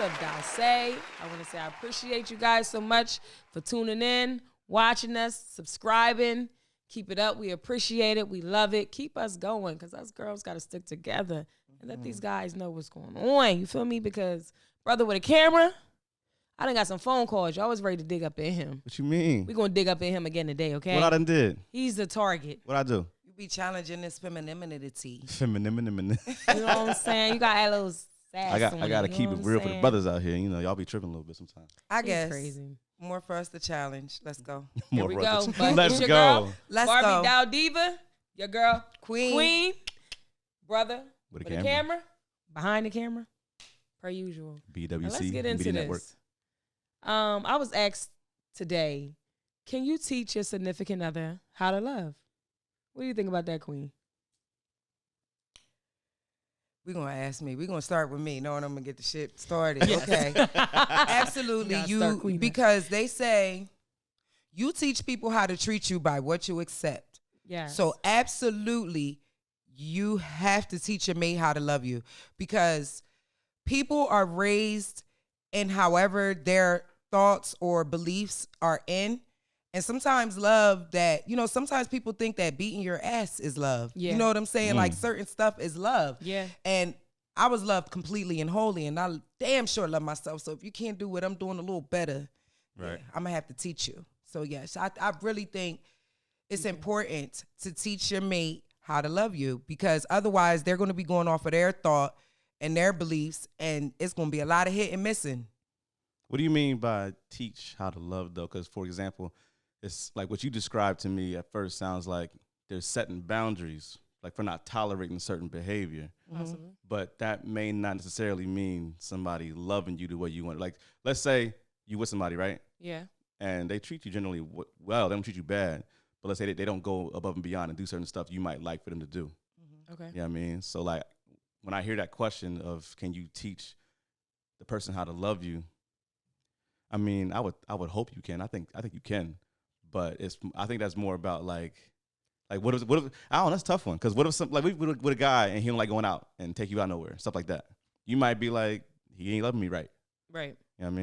of Dalse. I want to say I appreciate you guys so much for tuning in, watching us, subscribing. Keep it up. We appreciate it. We love it. Keep us going because us girls got to stick together and let these guys know what's going on. You feel me? Because brother with a camera, I done got some phone calls. Y'all was ready to dig up in him. What you mean? We going to dig up in him again today, okay? What I done did? He's the target. What I do? You be challenging this femininity. Femininity. You know what I'm saying? You got that little sass I got to keep it real for the brothers out here. You know, y'all be tripping a little bit sometimes. I guess. Crazy. More for us to challenge. Let's go. Here we go. But Let's it's your go. Girl, Let's Barbie go. Dow Diva, your girl, Queen. brother With with a camera, behind the camera, per usual. BWC Now let's get into Media this. Network. I was asked today, can you teach your significant other how to love? What do you think about that, Queen? We're going to ask me. We're going to start with me, knowing I'm going to get the shit started. Yes. Okay. Absolutely. start queening. Because they say you teach people how to treat you by what you accept. Yeah. So absolutely, you have to teach your mate how to love you because people are raised in however their thoughts or beliefs are in. And sometimes love that, sometimes people think that beating your ass is love. Yeah. You know what I'm saying? Like certain stuff is love. Yeah. And I was loved completely and wholly, and I damn sure love myself. So if you can't do what I'm doing a little better, Right. I'm going to have to teach you. So yes, I really think it's important to teach your mate how to love you because otherwise they're going to be going off of their thought and their beliefs, and it's going to be a lot of hit and missing. What do you mean by teach how to love, though? Because, for example, it's like what you described to me at first sounds like there's setting boundaries, like for not tolerating certain behavior. Possibly. But that may not necessarily mean somebody loving you the way you want. Like, let's say you with somebody, right? Yeah. And they treat you generally well. They don't treat you bad. But let's say they don't go above and beyond and do certain stuff you might like for them to do. Okay. You know what I mean? So, like, when I hear that question of can you teach the person how to love you, I mean, I would hope you can. I think you can. But I think that's more about like what if I don't know, that's a tough one. Because what if we with a guy and he don't like going out and take you out nowhere, stuff like that. You might be like, he ain't loving me right. Right. You know what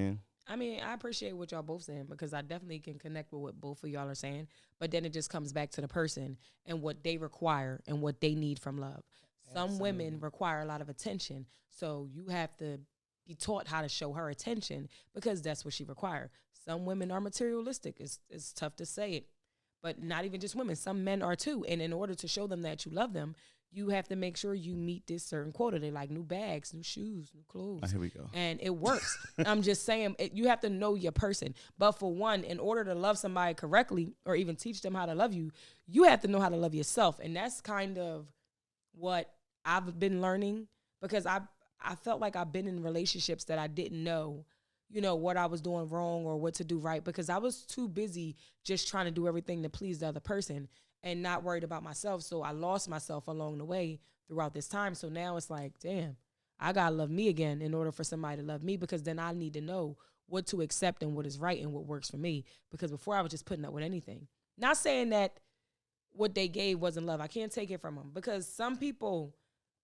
I mean? I appreciate what y'all both saying because I definitely can connect with what both of y'all are saying. But then it just comes back to the person and what they require and what they need from love. Some women require a lot of attention. So you have to be taught how to show her attention because that's what she requires. Some women are materialistic. It's tough to say it. But not even just women. Some men are too. And in order to show them that you love them, you have to make sure you meet this certain quota. They like new bags, new shoes, new clothes. Here we go. And it works. I'm just saying, you have to know your person. But for one, in order to love somebody correctly or even teach them how to love you, you have to know how to love yourself. And that's kind of what I've been learning because I felt like I've been in relationships that I didn't know, what I was doing wrong or what to do right because I was too busy just trying to do everything to please the other person and not worried about myself. So I lost myself along the way throughout this time. So now it's like, damn, I got to love me again in order for somebody to love me because then I need to know what to accept and what is right and what works for me because before I was just putting up with anything. Not saying that what they gave wasn't love. I can't take it from them because some people,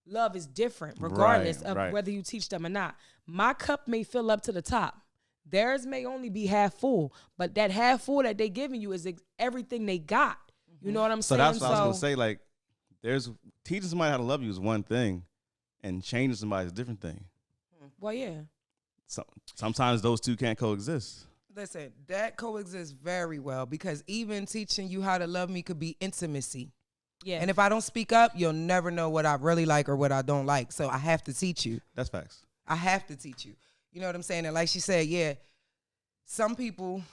love is different regardless of whether you teach them or not. My cup may fill up to the top. Theirs may only be half full, but that half full that they giving you is everything they got. You know what I'm saying? So that's what I was going to say. Like, teaching somebody how to love you is one thing and changing somebody is a different thing. Well, yeah. Sometimes those two can't coexist. Listen, that coexists very well because even teaching you how to love me could be intimacy. Yeah. And if I don't speak up, you'll never know what I really like or what I don't like. So I have to teach you. That's facts. I have to teach you. You know what I'm saying? And like she said, yeah, some people,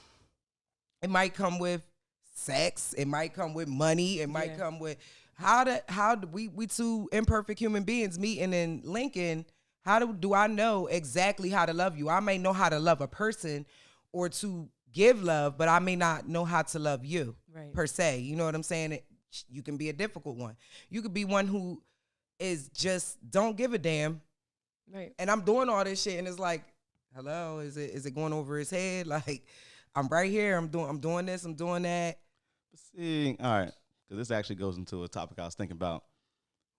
it might come with sex. It might come with money. It might come with how do we two imperfect human beings meeting in Lincoln? How do I know exactly how to love you? I may know how to love a person or to give love, but I may not know how to love you per se. You know what I'm saying? You can be a difficult one. You could be one who is just don't give a damn. Right. And I'm doing all this shit and it's like, hello, is it going over his head? Like, I'm right here. I'm doing this. I'm doing that. But see, all right, because this actually goes into a topic I was thinking about.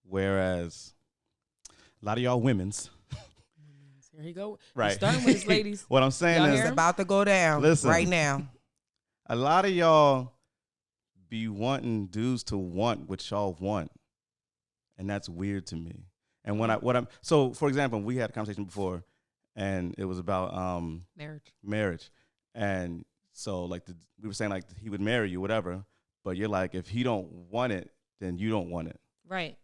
Whereas a lot of y'all women's Here he go. Right. He's starting with his ladies. What I'm saying Y'all is, hear It's him? about to go down right now. a lot of y'all be wanting dudes to want what y'all want, and that's weird to me. And so for example, we had a conversation before, and it was about marriage, and so like we were saying like he would marry you, whatever, but you're like, if he don't want it, then you don't want it. Right.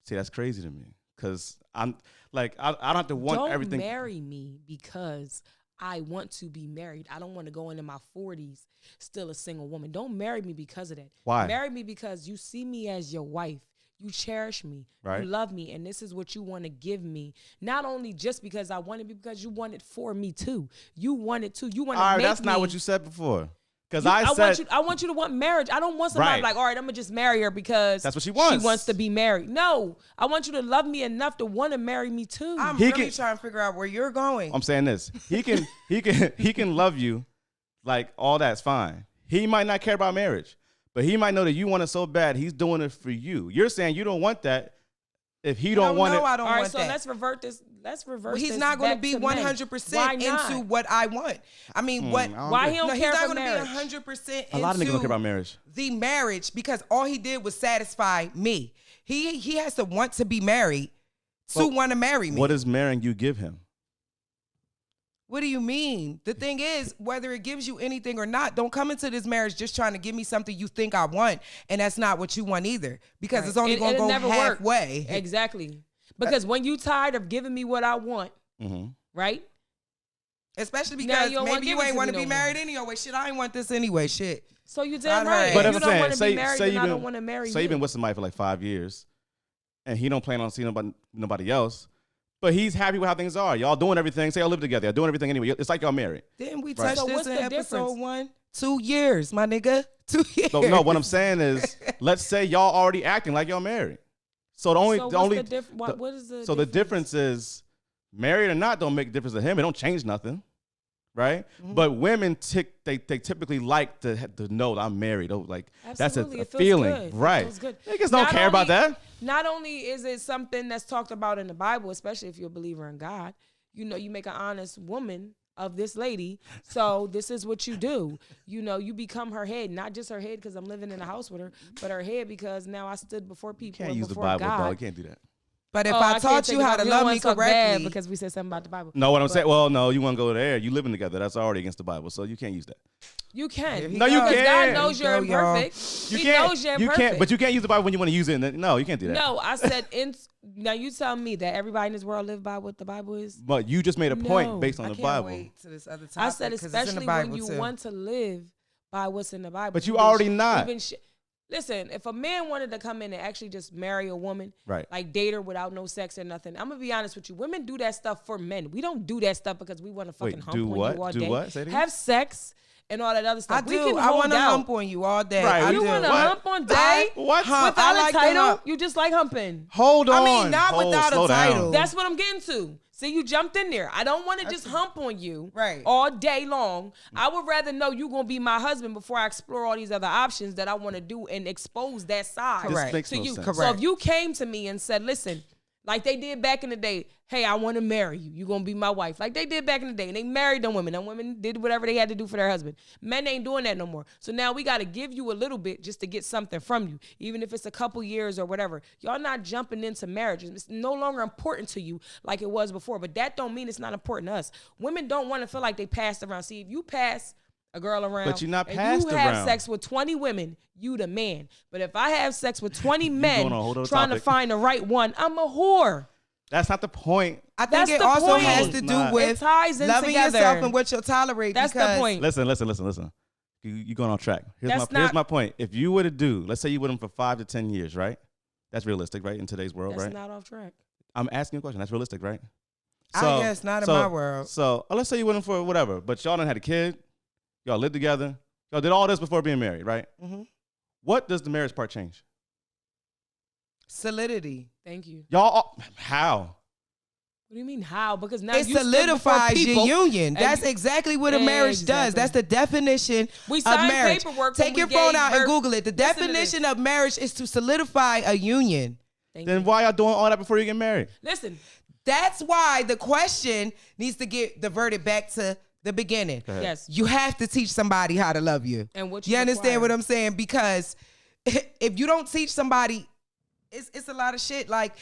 See, that's crazy to me, because I'm like, I don't have to want everything. Don't marry me because I want to be married. I don't want to go into my 40s still a single woman. Don't marry me because of that. Why? Marry me because you see me as your wife. You cherish me. Right. You love me. And this is what you want to give me. Not only just because I want it, but because you want it for me too. You want it too. You want to make me. That's not what you said before. Because I want you to want marriage. I don't want somebody Right. like, all right, I'm going to just marry her because That's what she wants. She wants to be married. No, I want you to love me enough to want to marry me too. I'm really trying to figure out where you're going. I'm saying this. He can love you, like all that's fine. He might not care about marriage, but he might know that you want it so bad. He's doing it for you. You're saying you don't want that. If he don't want it, I don't all right, want so that. let's revert this. Well, he's not going to be 100% into what I want. I mean, why he don't care he's for not marriage? going to be 100% a lot of niggas don't care about marriage. The marriage, because all he did was satisfy me. He has to want to be married to want to marry me. What does marrying you give him? What do you mean? The thing is, whether it gives you anything or not, don't come into this marriage just trying to give me something you think I want, and that's not what you want either, because it's only going to go halfway. Exactly. Because when you tired of giving me what I want, right? Especially because maybe you ain't want to be married anyway. Shit, I ain't want this anyway. Shit. So you damn right. But if you don't want to be married, then I don't want to marry you. So you've been with somebody for like 5 years, and he don't plan on seeing nobody else. But he's happy with how things are. Y'all doing everything. Say y'all live together. Y'all doing everything anyway. It's like y'all married. Didn't we touch So this what's in the episode difference? 1? 2 years, my nigga. 2 years. So, no, what I'm saying is, let's say y'all already acting like y'all married. So the difference is, married or not don't make a difference to him. It don't change nothing, right? Mm-hmm. But women they typically like to know that I'm married. Oh, like Absolutely. that's a It feels feeling, good. right? It feels good. Niggas don't care about that. Not only is it something that's talked about in the Bible, especially if you're a believer in God, you know, you make an honest woman of this lady. So this is what you do. You know, you become her head, not just her head because I'm living in a house with her, but her head because now I stood before people. You can't use the before Bible, God. dog. You can't do that. But if I taught you how to love me correctly, because we said something about the Bible. No, what I'm saying, well, no, you want to go there. You living together. That's already against the Bible, so you can't use that. You can. No, you can't. God knows you're imperfect. He knows you're imperfect. You can't, but you can't use the Bible when you want to use it. No, you can't do that. No, I said, now you tell me that everybody in this world live by what the Bible is? But you just made a point based on the Bible. Wait to this other topic, I said, especially when you want to live by what's in the Bible. But you already not. Listen, if a man wanted to come in and actually just marry a woman, right, like date her without no sex or nothing, I'm going to be honest with you. Women do that stuff for men. We don't do that stuff because we want to fucking hump on you all day. Do what? Say it again? Have sex and all that other stuff. I do. I want to hump on you all day. Right. You want to hump on day? What? Without a title? You just like humping. Hold on. I mean, not without a title. That's what I'm getting to. See, you jumped in there. I don't want to just hump on you right all day long. I would rather know you're going to be my husband before I explore all these other options that I want to do and expose that side to you. Sense. So if you came to me and said, listen, like they did back in the day, hey, I want to marry you. You're going to be my wife. Like they did back in the day. And they married them women. Them women did whatever they had to do for their husband. Men ain't doing that no more. So now we got to give you a little bit just to get something from you, even if it's a couple years or whatever. Y'all not jumping into marriage. It's no longer important to you like it was before. But that don't mean it's not important to us. Women don't want to feel like they passed around. See, if you pass a girl around, but you're not and passed you around. have sex with 20 women, you the man. But if I have sex with 20 men trying to find the right one, I'm a whore. That's not the point. I think it also has to do with loving yourself and what you'll tolerate. That's the point. Listen. You're going on track. Here's my point. If you were to do, let's say you with him for 5 to 10 years, right? That's realistic, right? In today's world, right? That's not off track. I'm asking you a question. That's realistic, right? I guess not in my world. So let's say you with him for whatever, but y'all done had a kid. Y'all lived together. Y'all did all this before being married, right? Mm-hmm. What does the marriage part change? Solidity. Thank you. Y'all, how? What do you mean how? Because now it solidifies your union. That's exactly what a marriage does. That's the definition of marriage. Take your phone out and Google it. The definition of marriage is to solidify a union. Then why y'all doing all that before you get married? Listen. That's why the question needs to get diverted back to the beginning. Yes. You have to teach somebody how to love you. And what you understand require. what I'm saying? Because if you don't teach somebody, it's a lot of shit. Like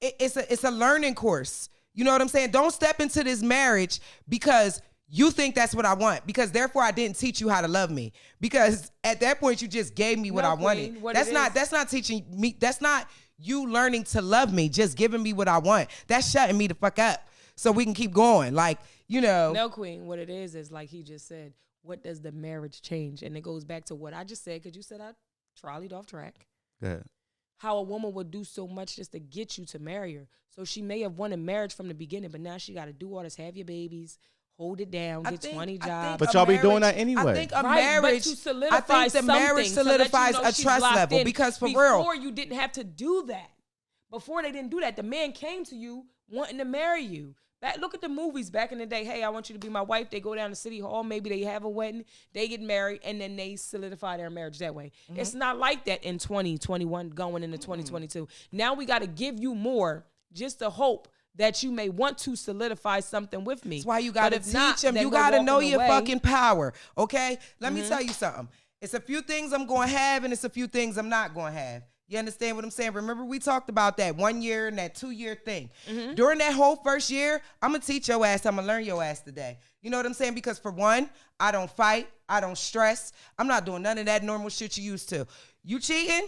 it's a learning course. You know what I'm saying? Don't step into this marriage because you think that's what I want, because therefore I didn't teach you how to love me. Because at that point you just gave me what I wanted. That's not teaching me. That's not you learning to love me, just giving me what I want. That's shutting me the fuck up so we can keep going. Like, you know. No, Queen, what it is like he just said, what does the marriage change? And it goes back to what I just said, because you said I trolleyed off track. Yeah. How a woman would do so much just to get you to marry her. So she may have wanted marriage from the beginning, but now she got to do all this, have your babies, hold it down, get 20 jobs. But y'all be doing that anyway. I think marriage, but to solidify I think the marriage solidifies a trust level, because for real. Before you didn't have to do that. Before they didn't do that, the man came to you wanting to marry you. Look at the movies back in the day. Hey, I want you to be my wife. They go down to City Hall. Maybe they have a wedding. They get married, and then they solidify their marriage that way. Mm-hmm. It's not like that in 2021 going into 2022. Now we got to give you more just to hope that you may want to solidify something with me. That's why you got to teach them. You got to know your fucking power, okay? Let me tell you something. It's a few things I'm going to have, and it's a few things I'm not going to have. You understand what I'm saying? Remember, we talked about that 1 year and that 2 year thing. Mm-hmm. During that whole first year, I'm going to teach your ass. I'm going to learn your ass today. You know what I'm saying? Because for one, I don't fight. I don't stress. I'm not doing none of that normal shit you used to. You cheating?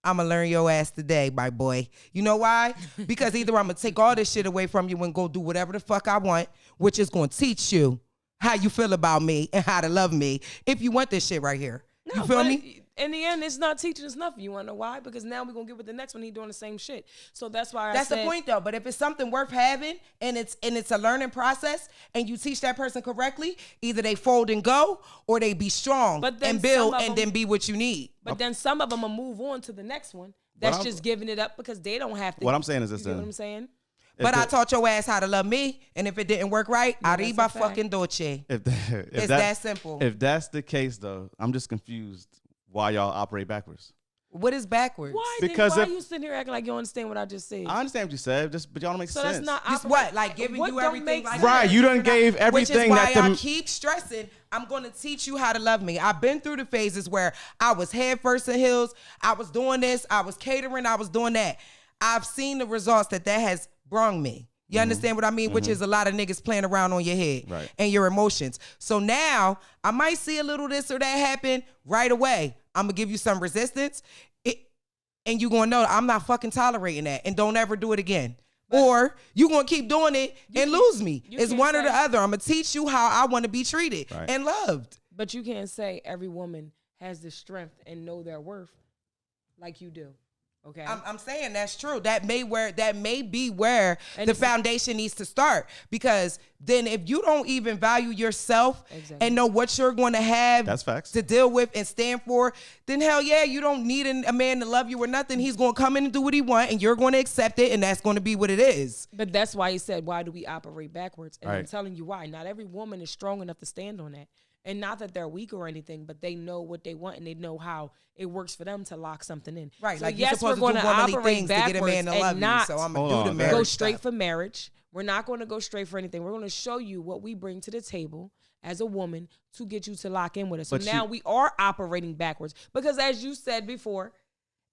I'm going to learn your ass today, my boy. You know why? Because either I'm going to take all this shit away from you and go do whatever the fuck I want, which is going to teach you how you feel about me and how to love me if you want this shit right here. You feel me? In the end, it's not teaching us nothing. You want to know why? Because now we're going to get with the next one. He's doing the same shit. So that's why that's the point, though. But if it's something worth having and it's a learning process and you teach that person correctly, either they fold and go or they be strong and build and then be what you need. But then some of them will move on to the next one. That's just giving it up because they don't have to. What I'm saying is this. You know what I'm saying? But I taught your ass how to love me, and if it didn't work right, arriba fucking dolce. It's that simple. If that's the case, though, I'm just confused why y'all operate backwards. What is backwards? Why? Because why are you sitting here acting like you understand what I just said? I understand what you said, but y'all don't make sense. That's not just what? Like giving you everything like right, that. you done gave everything. Which is why I keep stressing, I'm going to teach you how to love me. I've been through the phases where I was head first in heels. I was doing this. I was catering. I was doing that. I've seen the results that has brought me. You understand what I mean? Which is a lot of niggas playing around on your head and your emotions. So now I might see a little this or that happen right away. I'm going to give you some resistance. And you're going to know I'm not fucking tolerating that. And don't ever do it again. Or you're going to keep doing it and lose me. It's one or the other. I'm going to teach you how I want to be treated and loved. But you can't say every woman has the strength and know their worth like you do. Okay. I'm saying that's true. That may be where the foundation needs to start, because then if you don't even value yourself and know what you're going to have that's facts. To deal with and stand for, then hell yeah, you don't need a man to love you or nothing. He's going to come in and do what he wants, and you're going to accept it, and that's going to be what it is. But that's why he said, why do we operate backwards? And I'm telling you why. Not every woman is strong enough to stand on that. And not that they're weak or anything, but they know what they want and they know how it works for them to lock something in. Right. So like yes, we're going to operate backwards to get a man to love you. So I'm going to do the marriage go straight stuff. for marriage. We're not going to go straight for anything. We're going to show you what we bring to the table as a woman to get you to lock in with us. So now we are operating backwards because, as you said before,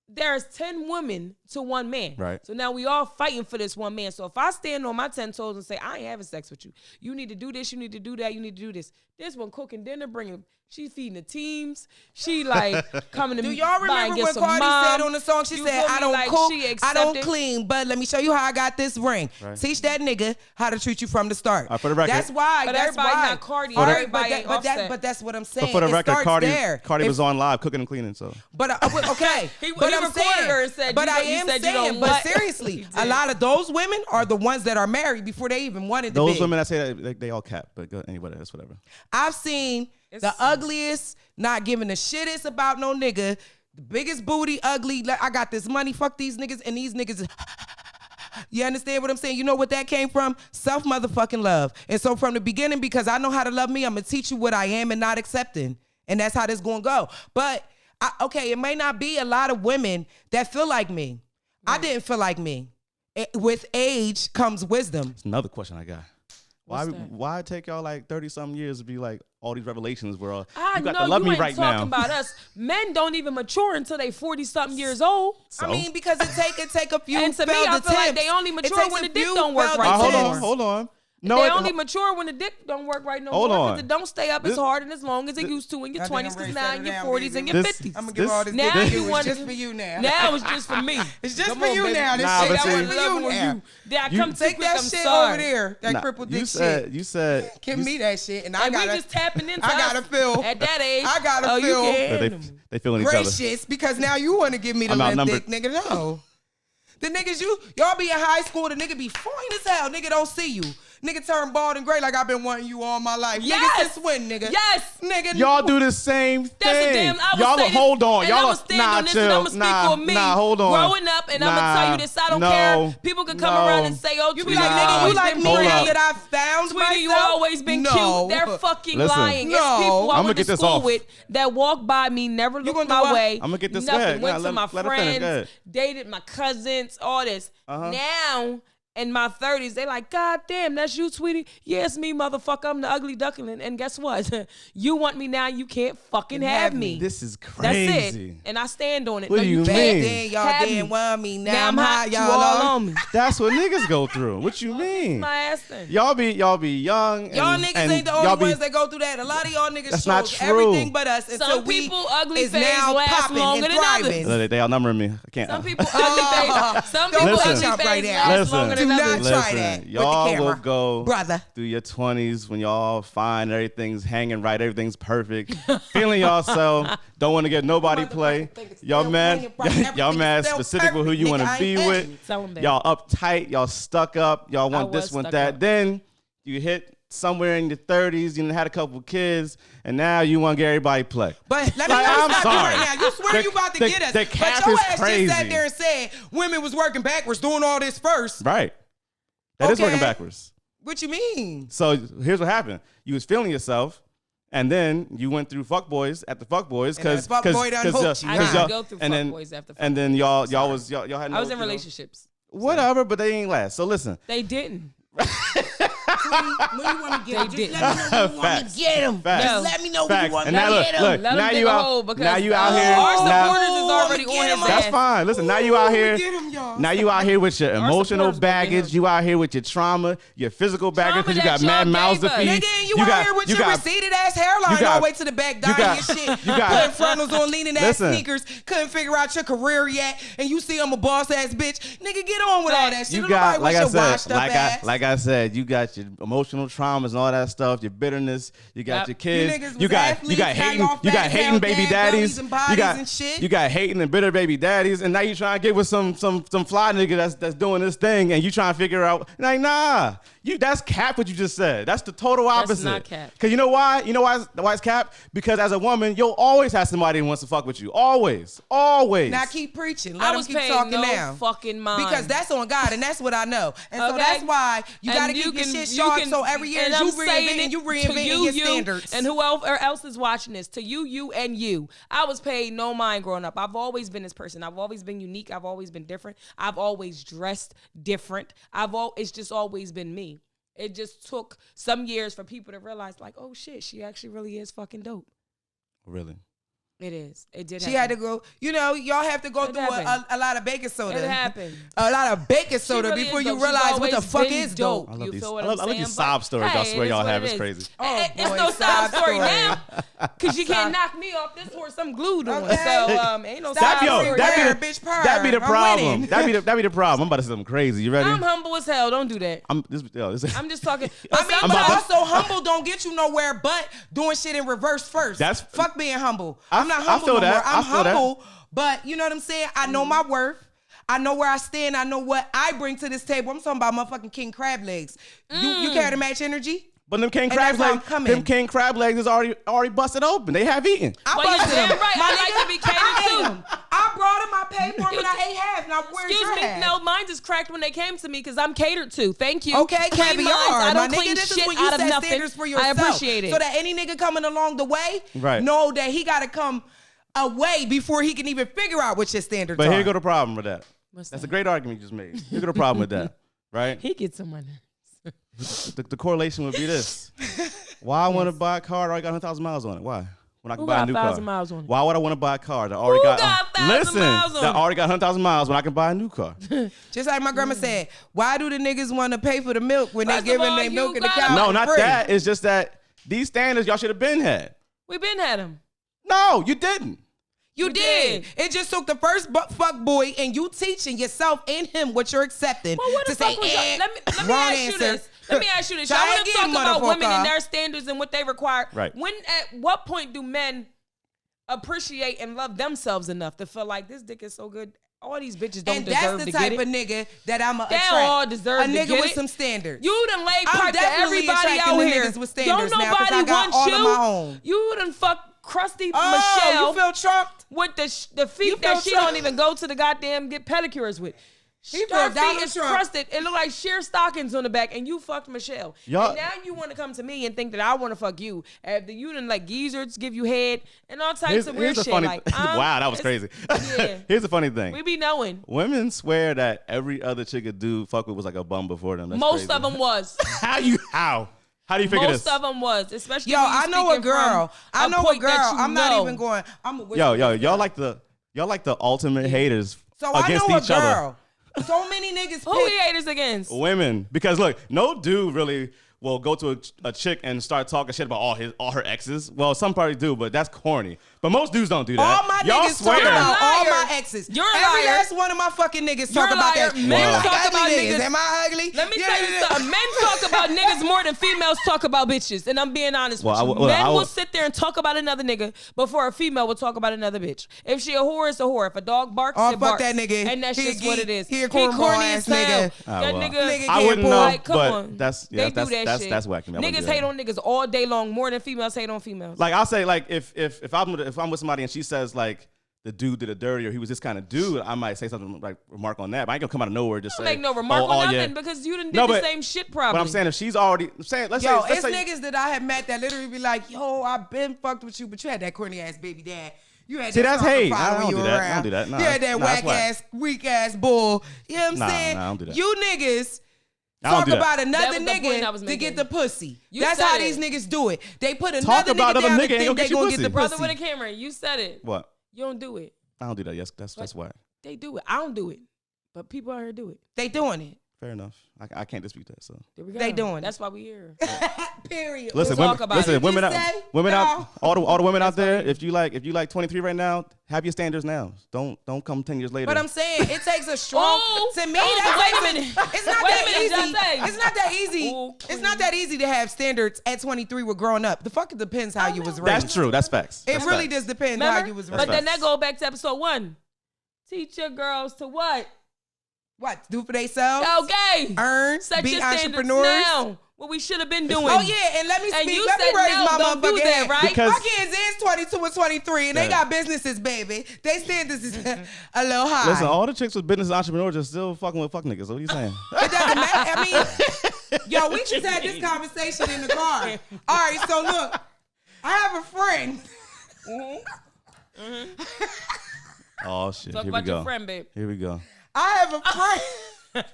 there's 10 women to one man. Right. So now we all fighting for this one man. So if I stand on my 10 toes and say, I ain't having sex with you. You need to do this. You need to do that. You need to do this. This one cooking dinner, bringing, she feeding the teams. She like coming to me. Do y'all remember when Cardi said on the song, she said, I don't cook, I don't clean, but let me show you how I got this ring. Right. Teach that nigga how to treat you from the start. For the record. That's why. But everybody not Cardi. But that's what I'm saying. But for the record, Cardi was was on live cooking and cleaning. So. But okay. But I'm saying her and said, but I am saying, but seriously, a lot of those women are the ones that are married before they even wanted to be. Those women that say that they all cap, but anyway, that's whatever. I've seen the ugliest, not giving a shittest about no nigga, the biggest booty, ugly. I got this money, fuck these niggas, and these niggas. You understand what I'm saying? You know what that came from? Self motherfucking love. And so from the beginning, because I know how to love me, I'm gonna teach you what I am and not accepting, and that's how this gonna go. But it may not be a lot of women that feel like me. Right. I didn't feel like me. with age comes wisdom. It's another question I got. What's that? Why take y'all like 30-something years to be like all these revelations where you I got know to love you me ain't right talking now? about us. Men don't even mature until they 40-something years old. So? I mean, because it take a few And to me, failed I feel like attempts. they only It mature takes when a the dick few don't work failed right. attempts. Hold on. No, They only mature when the dick don't work right no Hold more. on. Because it don't stay up as This- hard and as long as it used to in your I think 20s, I'm ready because to now settle in your down, 40s baby. and your This- 50s. I'm gonna give all this Now dick to you you. want It's just for you now. Now it's just for me. It's just Come for on, you baby. now. This Nah, shit but that see- was for you now. Did I come too Take quick? that I'm shit sorry. over there. That crippled dick shit. You said. Give me that shit, and I And we gotta. just tapping into I gotta us feel. at that age. I gotta oh, feel. You Yeah, can. they feeling each other. gracious because now you want to give me the I'm left outnumbered. dick, nigga. No. The niggas y'all be in high school, the nigga be fine as hell. Nigga don't see you. Nigga turn bald and gray like I've been wanting you all my life. Yes. Nigga, since when, nigga? Yes. Nigga. Y'all do the same That's a thing. damn. I Y'all say this, hold on. and Y'all I'ma stand nah, on this chill. and I'ma speak nah, on me. Nah, hold on. Growing up, and I'ma tell you this. I don't no, care. People can come no. around and say, "Oh, You Tweety, be like, Nah. nigga, you always like been me Hold now up. that I found Tweety, myself? you always been No. cute." They're fucking Listen. lying. No. It's people I I'ma went get to this school off. with that walked by me, never You looked gonna do my what? way. I'ma get this Nothing. back. Went Nah, to my let her finish. Go friends, ahead. dated my cousins, all this. Uh-huh. Now, in my 30s, they like, God damn, that's you, Tweety. Yeah, it's me, motherfucker. I'm the ugly duckling. And guess what? You want me now, you can't fucking have me. This is That's crazy. it. And I stand on it. What do you Back mean? then, y'all Have didn't me. want me. Now, Now I'm hot, you y'all all are. on me. That's what niggas go through. What you mean? My ass thing. Y'all be young. Y'all and, niggas and ain't the only y'all be- ones that go through that. A lot of y'all niggas That's chose not true. everything but us until Some we people ugly is phase now last popping longer and than thriving. others. They outnumber me. I can't. Some people ugly phase. Some people Don't Listen. ugly touch up phase right now. last Listen. longer Do than not others. try Listen, that with the y'all will camera. go Brother. through your 20s when y'all fine, everything's hanging right, everything's perfect, feeling yourself, don't want to get nobody play. Y'all mad, y'all mad specific with who you want to be with. Tell 'em that. Y'all uptight, y'all stuck up, y'all want was this, want stuck that. up. Then you hit somewhere in your 30s, you done had a couple kids, and now you want to get everybody play. But let me Like, I'm stop you sorry. right now. You swear you about to The- get us. the But cap your is ass crazy. just sat there and said women was working backwards, doing all this first. Right. That is Okay. working backwards. What you mean? So here's what happened. You was feeling yourself, and then you went through fuckboys at the fuckboys And that fuckboy done hooked you. I Huh? didn't go through and then fuckboys after and then y'all had no, I was in you know, relationships. whatever, but they ain't last. So listen, They didn't. When you want to get They him, just didn't. let me know when you want Facts. to get him. Facts. Just let me know when Facts. you want to And now get look, him. look, Let him now dig you a out, hole because now you out here. our now- supporters is already Get on his him. That's ass. fine. Listen, now you out here. Get him, y'all. Now you out here with your emotional supporters gonna get baggage. him. You out here with your trauma, your physical baggage, because you Trauma got that mad y'all mouths to gave us. feed. Nigga, and you out here with your receded ass hairline you got- all the way to the back, dying got- your shit. you got- Putting frontals on, leaning ass Listen. sneakers, couldn't figure out your career yet, and you see I'm a boss ass bitch. Nigga, get on with all that shit. You Don't got, nobody like I want your said, washed up ass. like I said, you got your emotional traumas and all that stuff, your bitterness. You got Yep. your kids. You niggas You was got athletes, now hating. y'all You fat got as hating hell, baby damn daddies. bellies and bodies You got and shit. you got hating and bitter baby daddies, and now you trying to get with some fly nigga that's doing this thing, and you trying to figure out like nah, that's cap what you just said. That's the total opposite. not cap. Cause you know why? You know why it's cap? Because as a woman, you'll always have somebody who wants to fuck with you. Always. Now keep preaching. Let I them was keep paying talking no now. fucking mind. Because that's on God, and that's what I know. And so Okay? that's why you And got to keep your can- shit you sharp. can- So every year and you I'm saying reinvent and you to reinvent your standards. And whoever else is watching this, to you, and you. I was paid no mind growing up. I've always been this person. I've always been unique. I've always been different. I've always dressed different. It's just always been me. It just took some years for people to realize, like, oh shit, she actually really is fucking dope. Really. It is. It did. She happen. had to go, y'all have to go It through happened. a lot of baking soda. It happened. A lot of baking soda really before is you dope. She's realize what the always fuck been is dope. I love You these. feel what I I'm love saying? these sob But, stories. hey, I swear it is y'all what have. it It's is. crazy. Oh, It's boy, no sob sob story story. now, cause you can't knock me off this horse. I'm glued on. Okay. So ain't no Stop sob yo, story. that there. be the- bitch purr. That'd be the I'm problem. winning. That'd be the problem. I'm about to say something crazy. You ready? I'm humble as hell. Don't do that. I'm I'm just talking. I mean, I'm but about also humble don't get you nowhere but doing shit in reverse first. That's- fuck being humble. I- I'm not I humble feel no that. more. I'm I feel that. humble, but you know what I'm saying? I know my worth. I know where I stand. I know what I bring to this table. I'm talking about motherfucking king crab legs. You care to match energy? But them king And crab that's how I'm legs, coming. them king crab legs is already busted open. They have eaten. I Well, you're busted damn them. right. My I like nigga, to be catered I ate to. them. I brought them. I paid for them, and I ate half. Now where's Excuse your me. half? No, mine just cracked when they came to me because I'm catered to. Thank you. Okay, Clean caviar. minds. I My don't nigga, clean this is shit when you out of set nothing. standards for yourself. I appreciate it. So that any nigga coming along the way, Right. know that he got to come away before he can even figure out what your standards But are. here go the problem with that. That's a great argument you just made. You got a problem with that, right? He gets some money. The correlation would be this. Why I want to buy a car that already got 100,000 miles on it? Why? When I can buy a new car. 1,000 miles on it? Why would I want to buy a car that already got 1,000 miles on that it? already got 100,000 miles when I can buy a new car? Just like my grandma said, why do the niggas want to pay for the milk when they First of giving all, their you milk in the gotta- cow? No, not free? that. It's just that these standards y'all should have been had. We been had him. No, you didn't. You We did. did. It just took the first fuck boy and you teaching yourself and him what you're accepting Well, what to the fuck say, was eh, Let me wrong ask you answer. this. Let me ask you this. Try Y'all want to again, talk about women motherfucker. and their standards and what they require. Right. At what point do men appreciate and love themselves enough to feel like this dick is so good? All these bitches don't And deserve that's the to type get of it. nigga that I'm a They attract. all deserve a to nigga get with it. some standards. You done laid I'm pipe to definitely everybody attracting out the here. niggas with standards Don't now 'cause nobody I got want all you. of my own. You done fuck crusty Oh, Michelle you feel trumped? with the You feet feel that she Trump? don't even go to the goddamn get pedicures with. He Her feel feet Donald is Trump. crusted. It look like sheer stockings on the back, and you fucked Michelle. Y'all- And now you want to come to me and think that I want to fuck you after you done like geezers give you head and all types of weird the shit. funny Like, wow, that was it's- crazy. Yeah. Here's the funny thing. We be knowing. Women swear that every other chick a dude fuck with was like a bum before them. That's Most crazy. of them was. How do you figure Most this? of them was, especially. Yo, when you I know a speaking girl. from I know a point girl. that you I'm not know. even going. I'm a Y'all like the ultimate haters So I against know a each other. girl. So many niggas Who pick. we haters against? Women, because look, no dude really will go to a chick and start talking shit about all her exes. Well, some probably do, but that's corny. But most dudes don't do that. All my Y'all niggas swear. talk about all You're a my liar. exes. You're a Every liar. last one of my fucking niggas You're talk a about liar. that. Men You like talk ugly about niggas. niggas. Am I ugly? Let me tell you something. Men talk about niggas more than females talk about bitches. And I'm being honest with you. Men will sit there and talk about another nigga before a female will talk about another bitch. If she a whore, it's a whore. If a dog barks, Oh, it fuck barks. that nigga. And that's He- just what it is. he a cornball ass as hell. nigga. That well. nigga I wouldn't know, like, come but on. that's They that's do that that's shit. that's whack to me. I wouldn't Niggas do that. hate on niggas all day long more than females hate on females. Like I'll say, like if I'm with somebody and she says like the dude did a dirty or he was this kind of dude, I might say something like remark on that. But I ain't gonna come out of nowhere and just Don't say make no remark oh, on nothing yeah. because you done did No, the but- same shit probably. But I'm saying if she's already let's Yo, say it's niggas that I have met that literally be like, yo, I been fucked with you, but you had that corny ass baby dad. You had See, that that's hate. sacrifice I when don't you do were that. I don't around. do that. Nah, you had that nah, that's whack whack. ass, weak ass bull. You know what I'm Nah, saying? nah, I don't do that. You niggas I don't talk do that. about That another was the point I nigga was to making. get the pussy. You That's said how it. these niggas do it. They put Talk another about nigga another down nigga, and ain't think gonna they get you gonna pussy. get the Brother pussy. with a camera, you said it. What? You don't do it. I don't do that. Yes, that's why. They do it. I don't do it. But people out here do it. They doing it. Fair enough. I can't dispute that. So There we go. They doing it. That's why we here. Period. listen, We'll women, talk about listen, it. women, What out, you say? women out, No. all the women out there. If you like 23 right now, have your standards now. Don't come 10 years later. But I'm saying it takes a strong. Oh, to me, oh, that wait a takes minute. It's not Wait a that minute, easy. Jante. It's not that easy. Ooh, It's not that easy to have standards at 23 with growing up. The fuck it depends how you was raised. that's true. That's facts. It That's really facts. does depend Remember? how you was But raised. then that go back to episode 1. Teach your girls to what? What? Do for themselves? Okay. Earn? Set Be your standards entrepreneurs? now. What we should have been doing. Oh yeah, and let me And speak. you Let me said raise no, my don't do motherfucking that, hand. right? Because- My kids is 22 and 23, and they Yeah. got businesses, baby. They standards is a little high. Listen, all the chicks with business entrepreneurs are still fucking with fuck niggas. What are you saying? It doesn't matter. I mean, yo, we just had this conversation in the car. All right, so look, I have a friend. Oh shit! Talk Here we about your go. friend, babe. Here we go. I have a friend.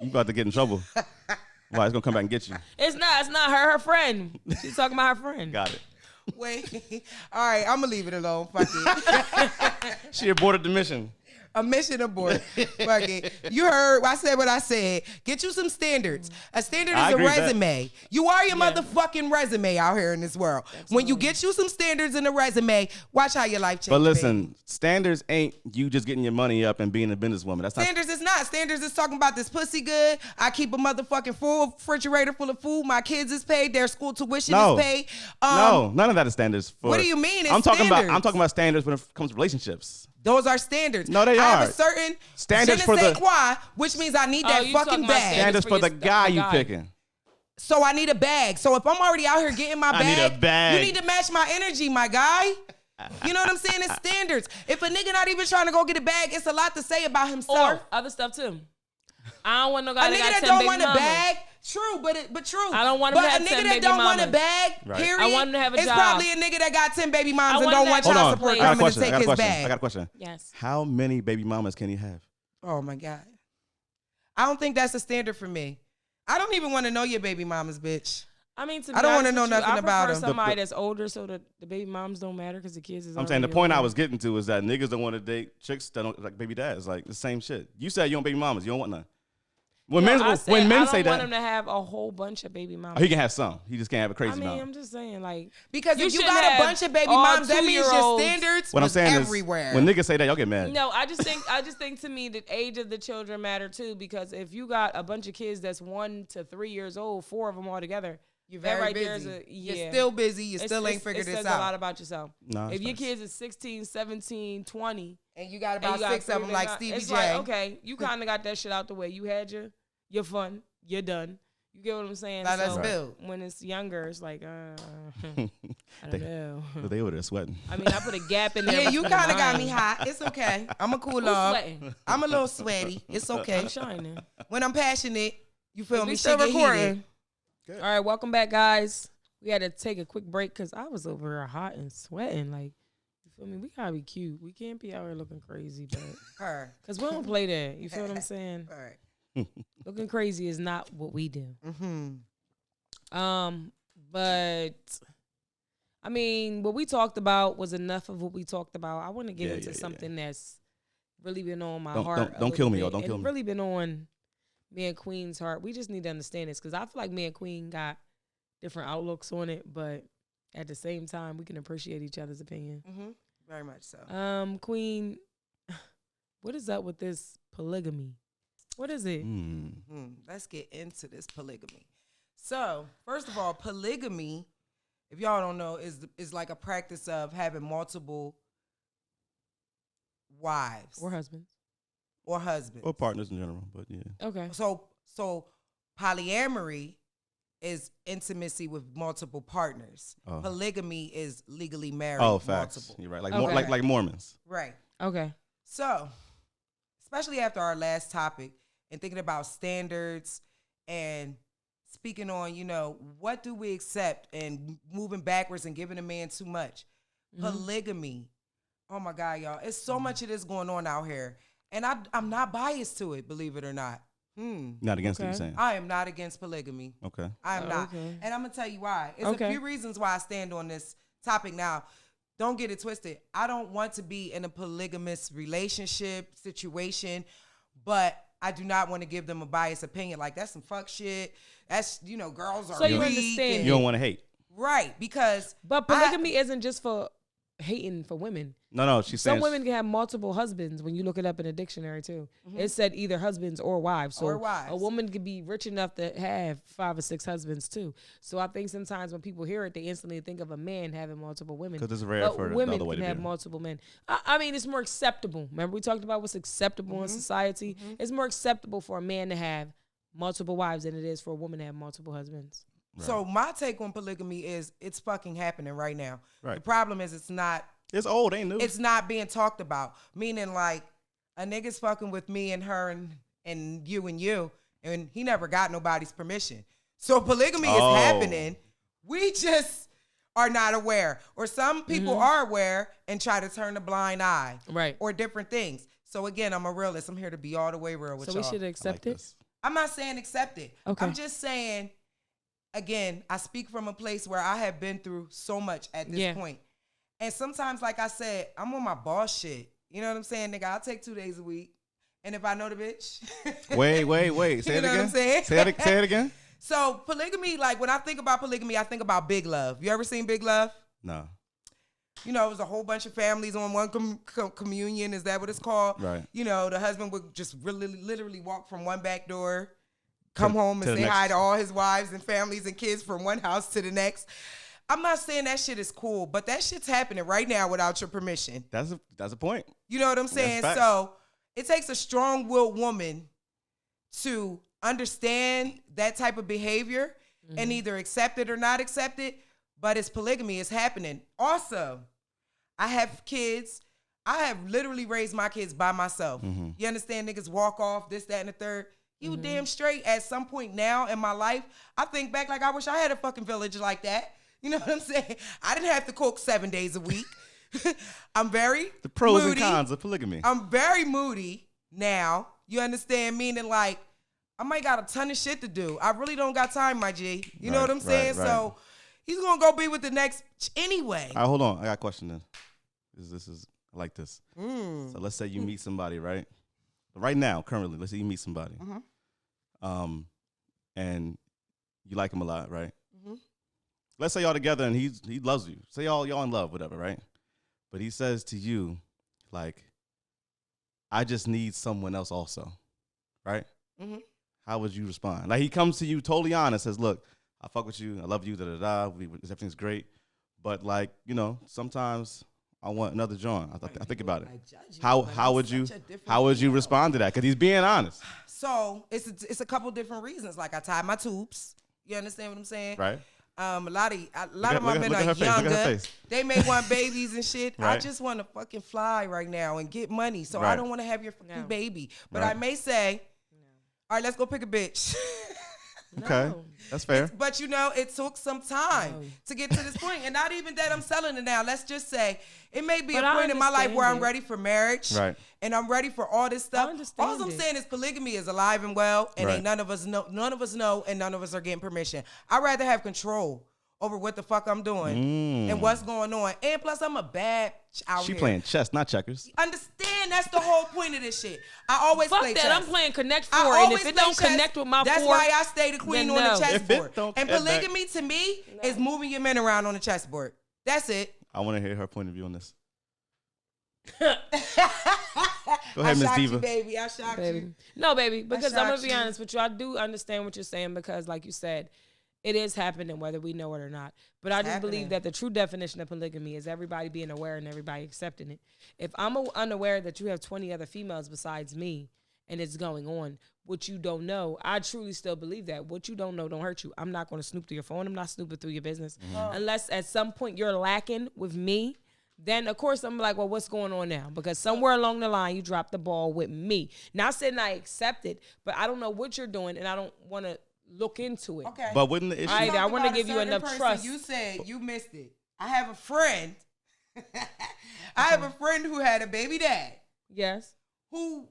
You about to get in trouble. Why? It's gonna come back and get you. It's not her friend. She's talking about her friend. Got it. Wait. All right, I'm gonna leave it alone. Fuck it. She aborted the mission. A mission abort. Fuck it. You heard. I said what I said. Get you some standards. A standard I is a agree with that. resume. You are your Yeah. motherfucking resume out here in this world. When you get you some standards in a resume, watch how your life changes. But listen, standards ain't you just getting your money up and being a businesswoman. That's not. Standards is not. Standards is talking about this pussy good. I keep a motherfucking full refrigerator full of food. My kids is paid. Their school tuition No. is paid. No, none of that is standards. For, What do you mean? It's I'm talking standards. about standards when it comes to relationships. Those are standards. No, they I have are. a certain Standards je for ne sais the- quoi, which means I need that you fucking talking about bag. Standards for the for guy the you guy. picking. So I need a bag. So if I'm already out here getting my I bag, need a bag. you need to match my energy, my guy. You know what I'm saying? It's standards. If a nigga not even trying to go get a bag, it's a lot to say about himself. Or other stuff too. I don't want no A guy nigga that got that 10 don't baby want a mamas. bag True, but true. I don't want him to have 10 But a nigga that baby don't want a mamas. bag, Right. period. I want him to have a it's job. probably a nigga that got 10 baby mamas and want don't that want job child Hold on. support place. I got a coming to question. take I got a his question. bag. I got a question. Yes. How many baby mamas can he have? Oh my God. I don't think that's a standard for me. I don't even want to know your baby mamas, bitch. I mean, to be I don't want to know nothing about I him. prefer somebody that's older so that the baby moms don't matter because the kids is I'm saying the already point I older. was getting to is that niggas don't want to date chicks that don't like baby dads. Like the same shit. You said you want baby mamas. You don't want none. When men I say don't want that, him to have a whole bunch of baby moms. he can have some. He just can't have a crazy I mean, amount. I'm just saying, like, Because You if you shouldn't got a have bunch of baby all moms, that means your 2-year-olds. standards What I'm was saying everywhere. is, when niggas say that, y'all get mad. no, I just think to me the age of the children matter too, because if you got a bunch of kids that's 1 to 3 years old, 4 of them all together, You're that very right busy. there is a You're still busy. You still ain't figured it this says a lot out. about yourself. Nah, If it's your facts. kids is 16, 17, 20, And you got and about you got 6 of them three, like they Stevie it's J. like, okay, you kind of got that shit out the way. You had your fun, you're done. You get what I'm saying? Now let's So build. when it's younger, it's like, I don't know. They over there sweating. I mean, I put a gap in there. Yeah, you between kind of got mine. me hot. It's okay. I'm a cool Who's off. sweating? I'm a little sweaty. It's okay. I'm shining. When I'm passionate, you feel We me? still Shit get recording. heated. Good. All right, welcome back, guys. We had to take a quick break because I was over here hot and sweating. Like, you feel me? We gotta be cute. We can't be out here looking crazy, but Her. because we don't play that. You feel what I'm saying? All right. Looking crazy is not what we do. Mm-hmm. But I mean, what we talked about was enough of what we talked about. I want to get Yeah, into yeah, yeah. something that's really been on my Don't- heart. don't- a don't kill little me, y'all. bit, Don't kill and me. Really been on me and Queen's heart. We just need to understand this because I feel like me and Queen got different outlooks on it, but at the same time, we can appreciate each other's opinion. Mm-hmm. Very much so. Queen, what is up with this polygamy? What is it? Let's get into this polygamy. So, first of all, polygamy, if y'all don't know, is like a practice of having multiple wives Or husbands? or husbands. Or partners in general, but yeah. Okay. So polyamory is intimacy with multiple partners. Oh. Polygamy is legally married. Oh, facts. Multiple. You're right. Like Okay. like Mormons. Right. Okay. So, especially after our last topic and thinking about standards and speaking on, what do we accept and moving backwards and giving a man too much. Polygamy. Oh my God, y'all. It's so much of this going on out here. And I'm not biased to it, believe it or not. Not against what you're Okay. saying. I am not against polygamy. Okay. I am not. Okay. And I'm going to tell you why. There's Okay. a few reasons why I stand on this topic now. Don't get it twisted. I don't want to be in a polygamous relationship situation, but I do not want to give them a biased opinion. Like, that's some fuck shit. That's, girls are So you weak understand and- You don't want to hate. Right, because But polygamy isn't just for hating for women. No, she's saying Some women can have multiple husbands when you look it up in a dictionary too. It said either husbands or wives. So Or wives. a woman could be rich enough to have 5 or 6 husbands too. So I think sometimes when people hear it, they instantly think of a man having multiple women. 'Cause it's rare But for the women other way can to have be. multiple men. I mean, it's more acceptable. Remember we talked about what's acceptable in society? It's more acceptable for a man to have multiple wives than it is for a woman to have multiple husbands. So my take on polygamy is it's fucking happening right now. Right. The problem is it's not old, ain't new. it's not being talked about. Meaning like a nigga's fucking with me and her and you and he never got nobody's permission. So polygamy is happening. We just are not aware. Or some people are aware and try to turn a blind eye. Right. Or different things. So again, I'm a realist. I'm here to be all the way real with So y'all. we should accept it. I'm not saying accept it. Okay. I'm just saying, again, I speak from a place where I have been through so much at this point. And sometimes, like I said, I'm on my boss shit. You know what I'm saying, nigga? I'll take 2 days a week. And if I know the bitch. Wait. Say You it know what again. I'm saying? Say it again. So polygamy, like when I think about polygamy, I think about Big Love. You ever seen Big Love? No. It was a whole bunch of families on one communion. Is that what it's called? Right. The husband would just really, literally walk from one back door, come home to and the say next. hi to all his wives and families and kids from one house to the next. I'm not saying that shit is cool, but that shit's happening right now without your permission. That's a point. You know what I'm saying? facts. So it takes a strong-willed woman to understand that type of behavior and either accept it or not accept it. But it's polygamy. It's happening. Also, I have kids. I have literally raised my kids by myself. You understand? Niggas walk off, this, that, and the third. You damn straight at some point now in my life, I think back like I wish I had a fucking village like that. You know what I'm saying? I didn't have to cook 7 days a week. I'm very The pros moody. and cons of polygamy. I'm very moody now. You understand? Meaning like, I might got a ton of shit to do. I really don't got time, my G. You know what I'm saying? Right. So he's going to go be with the next anyway. All right, hold on. I got a question then. This is I like this. So let's say you meet somebody, right? Right now, currently, let's say you meet somebody. And you like him a lot, right? Let's say y'all together and he loves you. Say y'all in love, whatever, right? But he says to you, like, I just need someone else also, right? How would you respond? Like, he comes to you totally honest, says, look, I fuck with you, I love you, da-da-da, everything's great. But, like, you know, sometimes I want another John. I think about it. How would you respond to that? Because he's being honest. So it's a couple different reasons. Like I tied my tubes. You understand what I'm saying? Right. A lot of my men are younger. They may want babies and shit. Right. I just want to fucking fly right now and get money. So I don't want to have your fucking baby. But I may say, all right, let's go pick a bitch. Okay, that's fair. But you know, it took some time to get to this point. And not even that I'm selling it now. Let's just say it may be a point in my life where I'm ready for marriage. Right. And I'm ready for all this stuff. All I'm it. saying is polygamy is alive and well, and ain't none of us know, and none of us are getting permission. I'd rather have control over what the fuck I'm doing and what's going on. And plus, I'm a bad out She here. playing chess, not checkers. Understand? That's the whole point of this shit. I always play chess. I'm playing Connect 4, and if it don't connect with my 4, that's why I stay the queen on the chessboard. And polygamy to me is moving your men around on the chessboard. That's it. I want to hear her point of view on this. Go ahead, Miss Diva. You, baby. I shocked you. No, baby, because I'm going to be you. honest with you. I do understand what you're saying because, like you said, it is happening whether we know it or not. But I just believe that the true definition of polygamy is everybody being aware and everybody accepting it. If I'm unaware that you have 20 other females besides me and it's going on, what you don't know, I truly still believe that. What you don't know don't hurt you. I'm not going to snoop through your phone. I'm not snooping through your business. Unless at some point you're lacking with me, then of course I'm like, well, what's going on now? Because somewhere along the line you dropped the ball with me. Not saying I accept it, but I don't know what you're doing and I don't want to look into it. Okay. But wouldn't the issue... I want to give you enough trust. You said you missed it. I have a friend. I have a friend who had a baby dad. Yes. Who,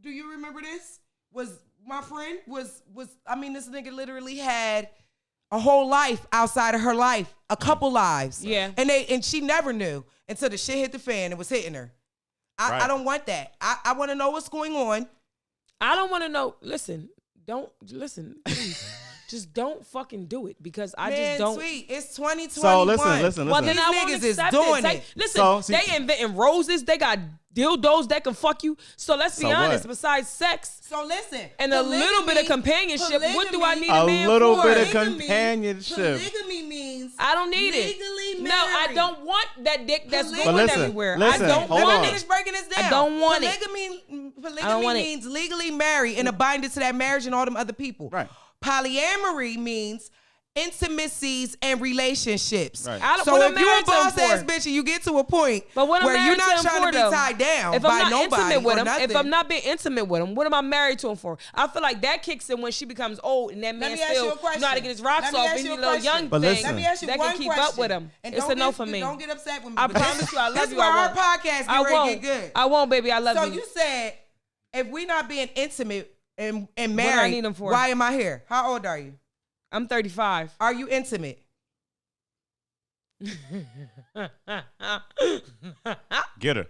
do you remember this? Was my friend was I mean, this nigga literally had a whole life outside of her life, a couple lives. Yeah. And she never knew until the shit hit the fan and was hitting her. I don't want that. I want to know what's going on. I don't want to know. Listen, please. Just don't fucking do it because I just don't. Sweet. It's 2021. So listen. Well, then I won't niggas is accept doing it. it. Listen, So, they inventing roses. They got dildos that can fuck you. So let's be honest. Besides sex So listen. and a little bit of companionship, what do I need a man A little for? bit of companionship. Polygamy means I don't need it. legally No, I married. don't want that dick that's But going listen, everywhere. listen, I don't hold want on. it. Finish breaking this down. I don't want it. Polygamy want it. means legally married and abiding to that marriage and all them other people. Right. Polyamory means intimacies and relationships. Right. So if you're a boss ass bitch and you get to a point But what I'm where you're married to not him trying for, to be though, tied down if by I'm not nobody intimate with or him, nothing. if I'm not being intimate with him, what am I married to him for? I feel like that kicks in when she becomes old and that man me ask you still a question. know how to get his rocks Let me off ask and you he a little question. young But thing listen. Let me ask you that one can keep question. up with him. And It's a no for me. Don't get upset with me. I because promise you I love this you. is where I our won't. podcast I get ready to won't. get good. I won't, baby. I love So you. you said if we not being intimate and What married, I need him for? why am I here? How old are you? I'm 35. Are you intimate? Get her.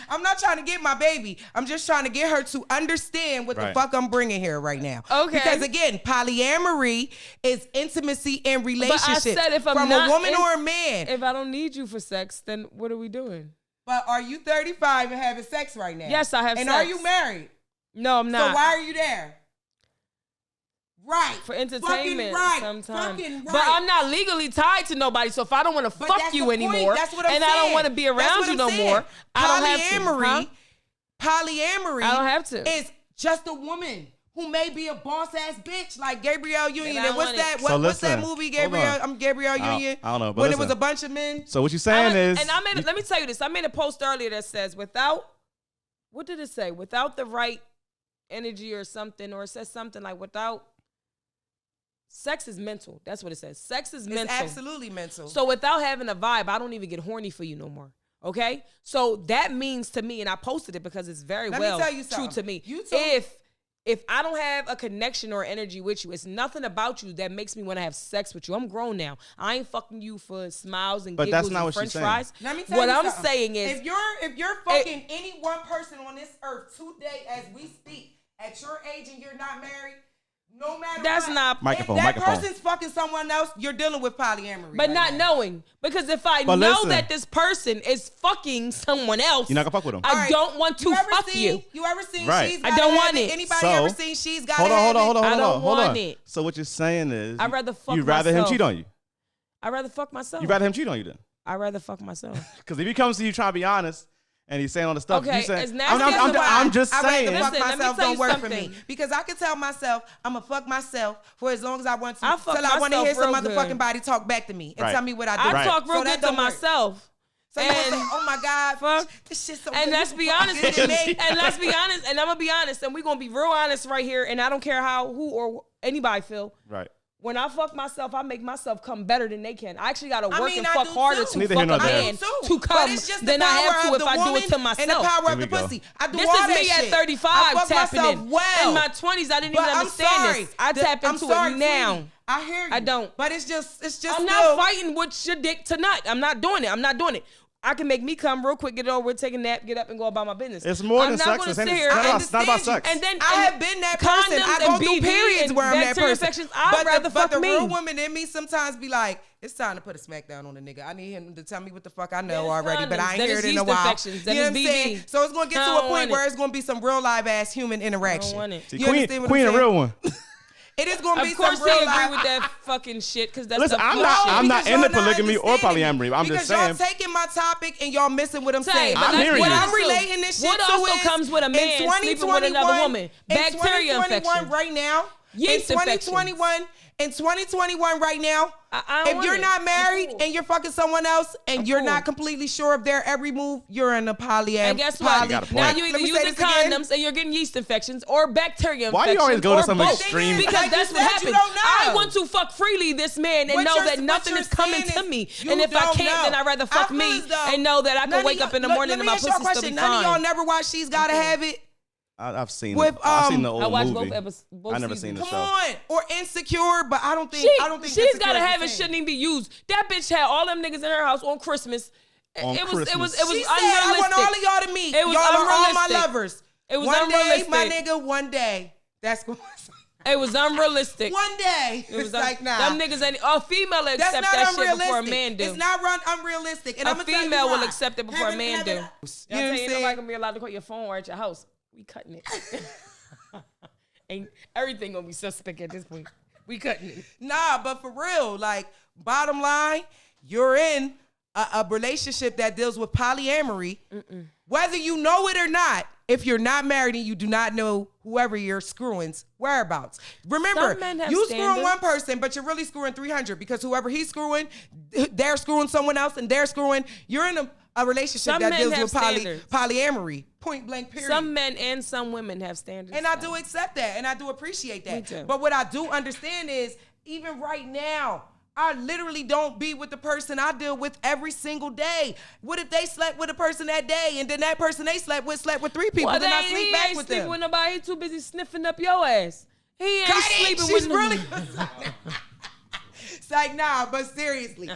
I'm not trying to get my baby. I'm just trying to get her to understand what the Right. fuck I'm bringing here right now. Okay. Because again, polyamory is intimacy and relationships said if I'm from not a woman in- or a man. If I don't need you for sex, then what are we doing? But are you 35 and having sex right now? Yes, I have and sex. are you married? No, I'm not. So why are you there? Right. For entertainment Fucking right. sometimes. Fucking right. But I'm not legally tied to nobody. So if I don't want to But fuck that's you the anymore point. That's what I'm and I don't saying. want to be That's around what you I'm no saying. more, I don't have to. Polyamory, Huh? polyamory I don't have to. is just a woman who may be a boss ass bitch like Gabrielle Union. And I And what's want that? it. What, So what's that listen, movie? hold Gabrielle. on. I'm Gabrielle Union. I don't know, but when listen. it was a bunch of men. So what you're saying is... and I made. Let me tell you this. I made a post earlier that says, without, what did it say? Without the right energy or something, or it says something like without sex is mental. That's what it says. Sex is mental. It's absolutely mental. So without having a vibe, I don't even get horny for you no more. Okay? So that means to me, and I posted it because it's very Let me tell you true something. to me. You told- If I don't have a connection or energy with you, it's nothing about you that makes me want to have sex with you. I'm grown now. I ain't fucking you for smiles and But giggles that's not and what French she's saying. fries. Let me tell What you I'm something. saying is, if you're fucking any one person on this earth today as we speak, at your age and you're not married, no matter that's what, not. Microphone, if that microphone. person's fucking someone else, you're dealing with polyamory. But right not now. knowing. Because if I But know listen. that this person is fucking someone else, You're not gonna fuck with him. I All right. don't want to ever fuck seen, you. You ever seen Right. She's I Gotta don't Have want it. Anybody So- ever seen She's Gotta Hold on, Have hold on, It? hold on, I hold don't on, hold want on. it. So what you're saying is, I'd rather fuck you'd rather him myself. cheat on you. I'd rather fuck myself. You'd rather him cheat on you then. I'd rather fuck myself. Because if he comes to you trying to be honest, and he's saying all the stuff, Okay, you saying, as nasty as it I'm just I saying. rather fuck Listen, let me myself tell don't you work for something. me because I can tell myself I'm gonna fuck myself for as long as I want to I fuck till I want to hear myself some real good. motherfucking body talk back to me and Right. tell me what I do. I Right. talk real So that good to don't work. myself. So you And- say, oh my God, Fuck. this shit's so And good. let's You be fucking honest good with to you. me. And let's be honest. And I'm gonna be honest. And we're gonna be real honest right here. And I don't care how who or anybody feel. Right. When I fuck myself, I make myself come better than they can. I actually gotta I work mean, and I fuck do harder too. to Neither fuck here nor a there. man Too. to But come it's just the than I have power to of if the I do it woman to and the myself. power Here of we the go. pussy. I do This all is that me at shit. 35 I fuck tapping myself in. well. In my 20s, I didn't But even I'm understand sorry. this. I tap I'm into sorry, it now. sweetie. I hear you. I don't. But it's just I'm still, not fighting with your dick tonight. I'm not doing it. I'm not doing it. I can make me come real quick, get it over, take a nap, get up, and go about my business. It's more I'm than not sex. gonna It's sit not here about- and it's not about sex. And then I have been that person. I condoms go and through BV periods and where I'm that bacteria person. infections. I'd rather fuck but the me. real woman in me sometimes be like, it's time to put a smack down on the nigga. I need him to tell me what the fuck I know Then it's already, but I ain't condoms. heard it Then in a it's while. yeast infections. Then You know it's what I'm saying? BV. So it's gonna get I to don't a point want where it. it's gonna be some real live ass human interaction. want it. See, You Queen, understand what Queen I'm a saying? real one. It is gonna be Of course, some he real agree live. with that fucking shit because that's Listen, the I'm fuck not- shit. I'm not Because into y'all not polygamy or understanding me. polyamory. I'm just because saying. y'all taking my topic and y'all missing what I'm Say, saying. but I'm let's hearing be you. What honest I'm too. relating this shit What to also is comes with a in man sleeping with another 2021 woman? Bacteria in 2021 infection. right now. Yeast in infections. 2021 right now. I don't If you're want not it. married I'm cool. and you're fucking someone else and I'm you're cool. not completely sure of their every move, you're in a poly. And guess what? got a Now point. you either Let me say using this again. condoms and you're getting yeast infections or bacteria Why infections. you always go to or some both. extreme- Because Like that's you what said, you happens. don't know. I want to fuck freely this man and What know you're- that what nothing you're is coming saying to is me. you And if I don't can't, know. then I'd rather I fuck feel me as though and know that I can none wake of up in the y'all- morning let and me my ask y'all a pussy still question. be None of y'all fine. never watched She's Gotta Have It? I've seen With, I've seen the I old I watched movie. both episodes. I never seen the Come show. on, or Insecure, but I don't think She's Insecure gotta is the have it. same. Shouldn't even be used. That bitch had all them niggas in her house on Christmas. On It was Christmas. unrealistic. She said, I want all of y'all to meet. It was Y'all are all my unrealistic. lovers. It was one day, unrealistic. my nigga, one day. That's going It was unrealistic. one day. It was It's like, nah. Them niggas ain't. A female will That's accept not that shit unrealistic. before a man do. It's not unrealistic. And A I'm gonna tell you female will why. accept it before a man do. You You know know what ain't I'm nobody saying? gonna be allowed to call your phone or at your house. We cutting it. Ain't everything gonna be suspect at this point. We cutting it. Nah, but for real, like, bottom line, you're in a relationship that deals with polyamory. Whether you know it or not, if you're not married and you do not know whoever you're screwing's whereabouts. Remember, Some men have you screwing standards. one person, but you're really screwing 300 because whoever he's screwing, they're screwing someone else and they're screwing. You're in a relationship Some that men deals have with standards. polyamory. Point blank, period. Some men and some women have standards. And I do accept that, and I do appreciate Me that. too. But what I do understand is, even right now, I literally don't be with the person I deal with every single day. What if they slept with a person that day, and then that person they slept with three people, Well, then I he sleep back ain't with sleeping them? with nobody. He too busy sniffing up your ass. He ain't Cut it! sleeping She's with really. nobody. It's like, nah, but seriously.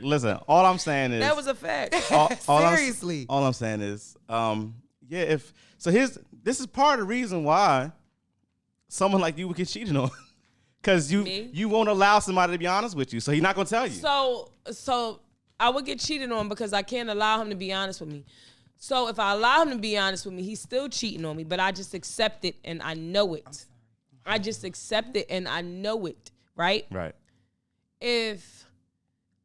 Listen, all I'm saying is That was a fact. Seriously. All I'm saying is, yeah. This is part of the reason why someone like you would get cheated on, because Me? you won't allow somebody to be honest with you, so he's not gonna tell you. So I would get cheated on because I can't allow him to be honest with me. So if I allow him to be honest with me, he's still cheating on me, but I just accept it and I know it. I just accept it and I know it, right? Right. If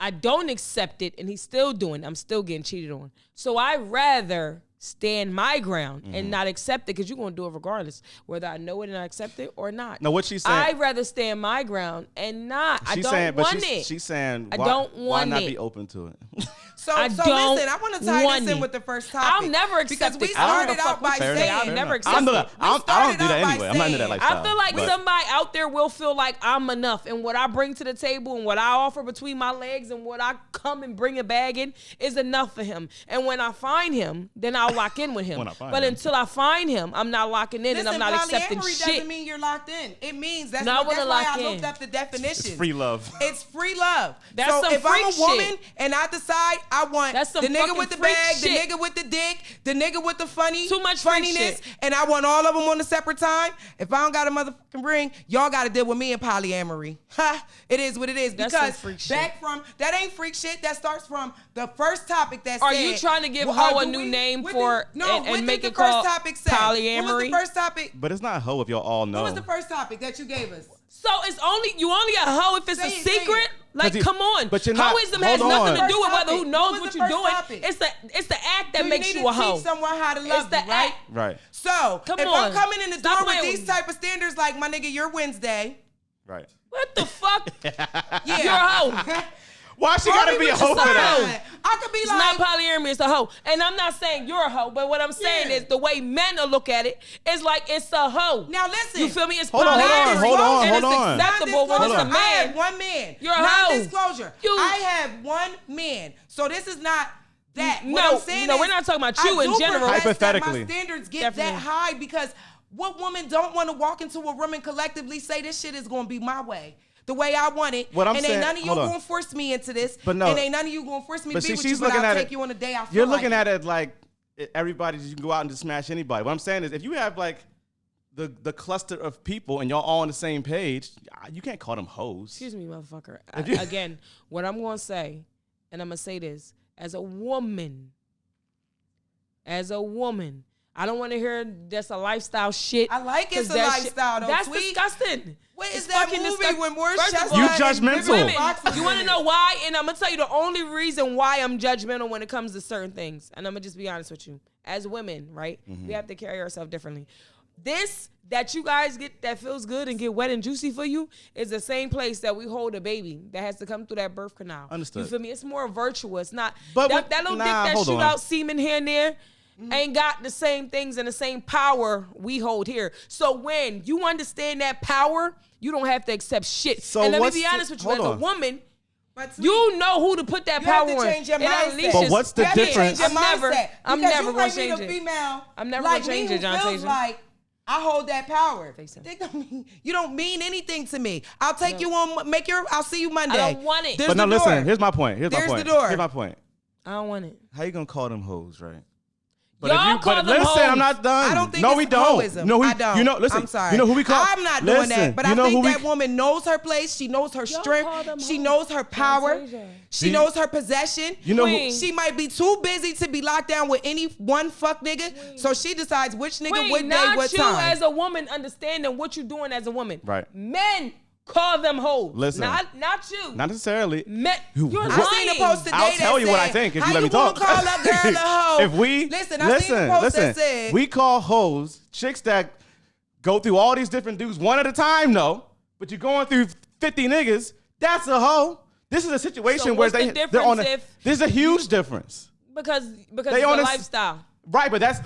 I don't accept it and he's still doing it, I'm still getting cheated on. So I'd rather stand my ground and not accept it, because you're going to do it regardless, whether I know it and I accept it or not. No, what she's saying. I'd rather stand my ground and not. I don't want it. She's saying, I why don't not want be it. open to it? So I listen, don't I want to tie want this in it. with the first topic. I'll never because accept we it. I don't give started a out fuck by what you say. I'll saying, never I accept don't do it. that. I don't do that started out by anyway. I'm not into that saying- lifestyle. I feel like but- somebody out there will feel like I'm enough, and what I bring to the table and what I offer between my legs and what I come and bring a bag in is enough for him. And when I find him, then I'll lock in with him. When I find But him. until I find him, I'm not locking in and I'm not accepting polyamory shit. doesn't mean you're locked in. It means that's, No, I wanna why lock I in. looked up the definition. It's free love. It's free love. That's so some if I'm a freak woman shit. and I decide I want That's some the nigga fucking with the freak bag, shit. the nigga with the dick, the nigga with the Too much freak funniness, shit. and I want all of them on a separate time, if I don't got a motherfucking ring, y'all got to deal with me in polyamory. Ha! It is what it is. That's some because freak shit. back from, that ain't freak shit. That starts from the first topic that Are said. you trying to give well, hoe a do new we- name what for did- no, and what make did it the first called topic say? What was polyamory? the first topic? But it's not hoe if y'all all know. What was the first topic that you gave us? So it's only you only a hoe if it's Say a it, say secret. it. Like, you- come on. but you're not- Hoism has hold nothing on. to do with First whether who topic. knows What was what the you're first doing. topic? It's the act that You makes need you to a hoe. teach someone how to It's love the you, right? act. Right. So Come if on. I'm coming in the Stop door with playing these with me. type of standards, like my nigga, you're Wednesday. Right. What the fuck? Yeah. You're a hoe. Why she gotta be a hoe for that? I could be It's like, not polyamory, it's a hoe. And I'm not saying you're a hoe, but what I'm saying Yeah. is the way men will look at it is like it's a hoe. now listen. You feel me? It's Hold on, hold on, polyamory. hold on, And hold it's on. acceptable when it's a Non-disclosure. I man. have one man. You're a hoe. Non-disclosure. You- I have one man. So this is not that. No, what I'm saying no, is, we're not talking about you I in do general. profess Hypothetically. that my standards get Definitely. that high because what woman don't want to walk into a room and collectively say this shit is going to be my way? The way I want it. What I'm and saying- ain't none of you hold on. going to force me into this. But no. And ain't none of you going to force me to But be see, with she's you, but looking I'll at take it. you on a day I feel You're like looking it. at it like everybody just go out and just smash anybody. What I'm saying is, if you have like the cluster of people and y'all all on the same page, you can't call them hoes. Excuse me, motherfucker. you- Again, what I'm going to say, and I'm going to say this, as a woman, I don't want to hear that's a lifestyle shit. I like it's 'cause a that lifestyle, though, That's Tweet. disgusting. What It's is that fucking movie disgusting. when Morris First of Chestnut all, You and judgmental. Vivian Women, Fox was you in want to it? know why? And I'm going to tell you the only reason why I'm judgmental when it comes to certain things. And I'm going to just be honest with you. As women, right? We have to carry ourselves differently. This that you guys get that feels good and get wet and juicy for you is the same place that we hold a baby that has to come through that birth canal. Understood. You feel me? It's more virtuous. Not But that little dick that hold shoot on. out semen here and there. Ain't got the same things and the same power we hold here. So when you understand that power, you don't have to accept shit. So and let me what's be the- honest with you, hold as a on. woman, But Tweet, you know who to put that You have power to on. change your It ain't mindset. Alicia's. But what's the you have to difference? change your I'm never- mindset, I'm because never you gonna might meet change a it. female I'm never like gonna change me it, who John feels Tasia. like I hold that power. Face it. They don't mean, you don't mean anything to me. I'll take you on. I'll see you Monday. I don't want it. There's But no, the listen. door. Here's my point. Here's There's my the point. door. Here's my point. I don't want it. How you gonna call them hoes, right? Y'all call them listen, hoes. I'm not done. I don't think no, it's we don't. hoism. No, I don't. You know, listen. I'm sorry. You know who we call? I'm not doing listen, that. But you I know think who that woman knows her place. She knows her Y'all call strength. them She hoes. knows her power. Tasia. She knows her possession. You know who? Queen. She might be too busy to be locked down with any one fuck nigga. So she decides which nigga, Queen, what day, not what you time. as a woman understanding what you're doing as a woman. Right. Men call them hoes. Listen. Not you. Not necessarily. Men, Who- you're what- I seen a lying. post today I'll that tell you what I said, think if how you let me gonna talk. call a girl a hoe? If we listen, I seen a post that said we call hoes chicks that go through all these different dudes one at a time, no. But you're going through 50 niggas. That's a hoe. This is a situation So where what's the they're on. difference if There's a huge difference. because They it's on a a- lifestyle. Right, but that's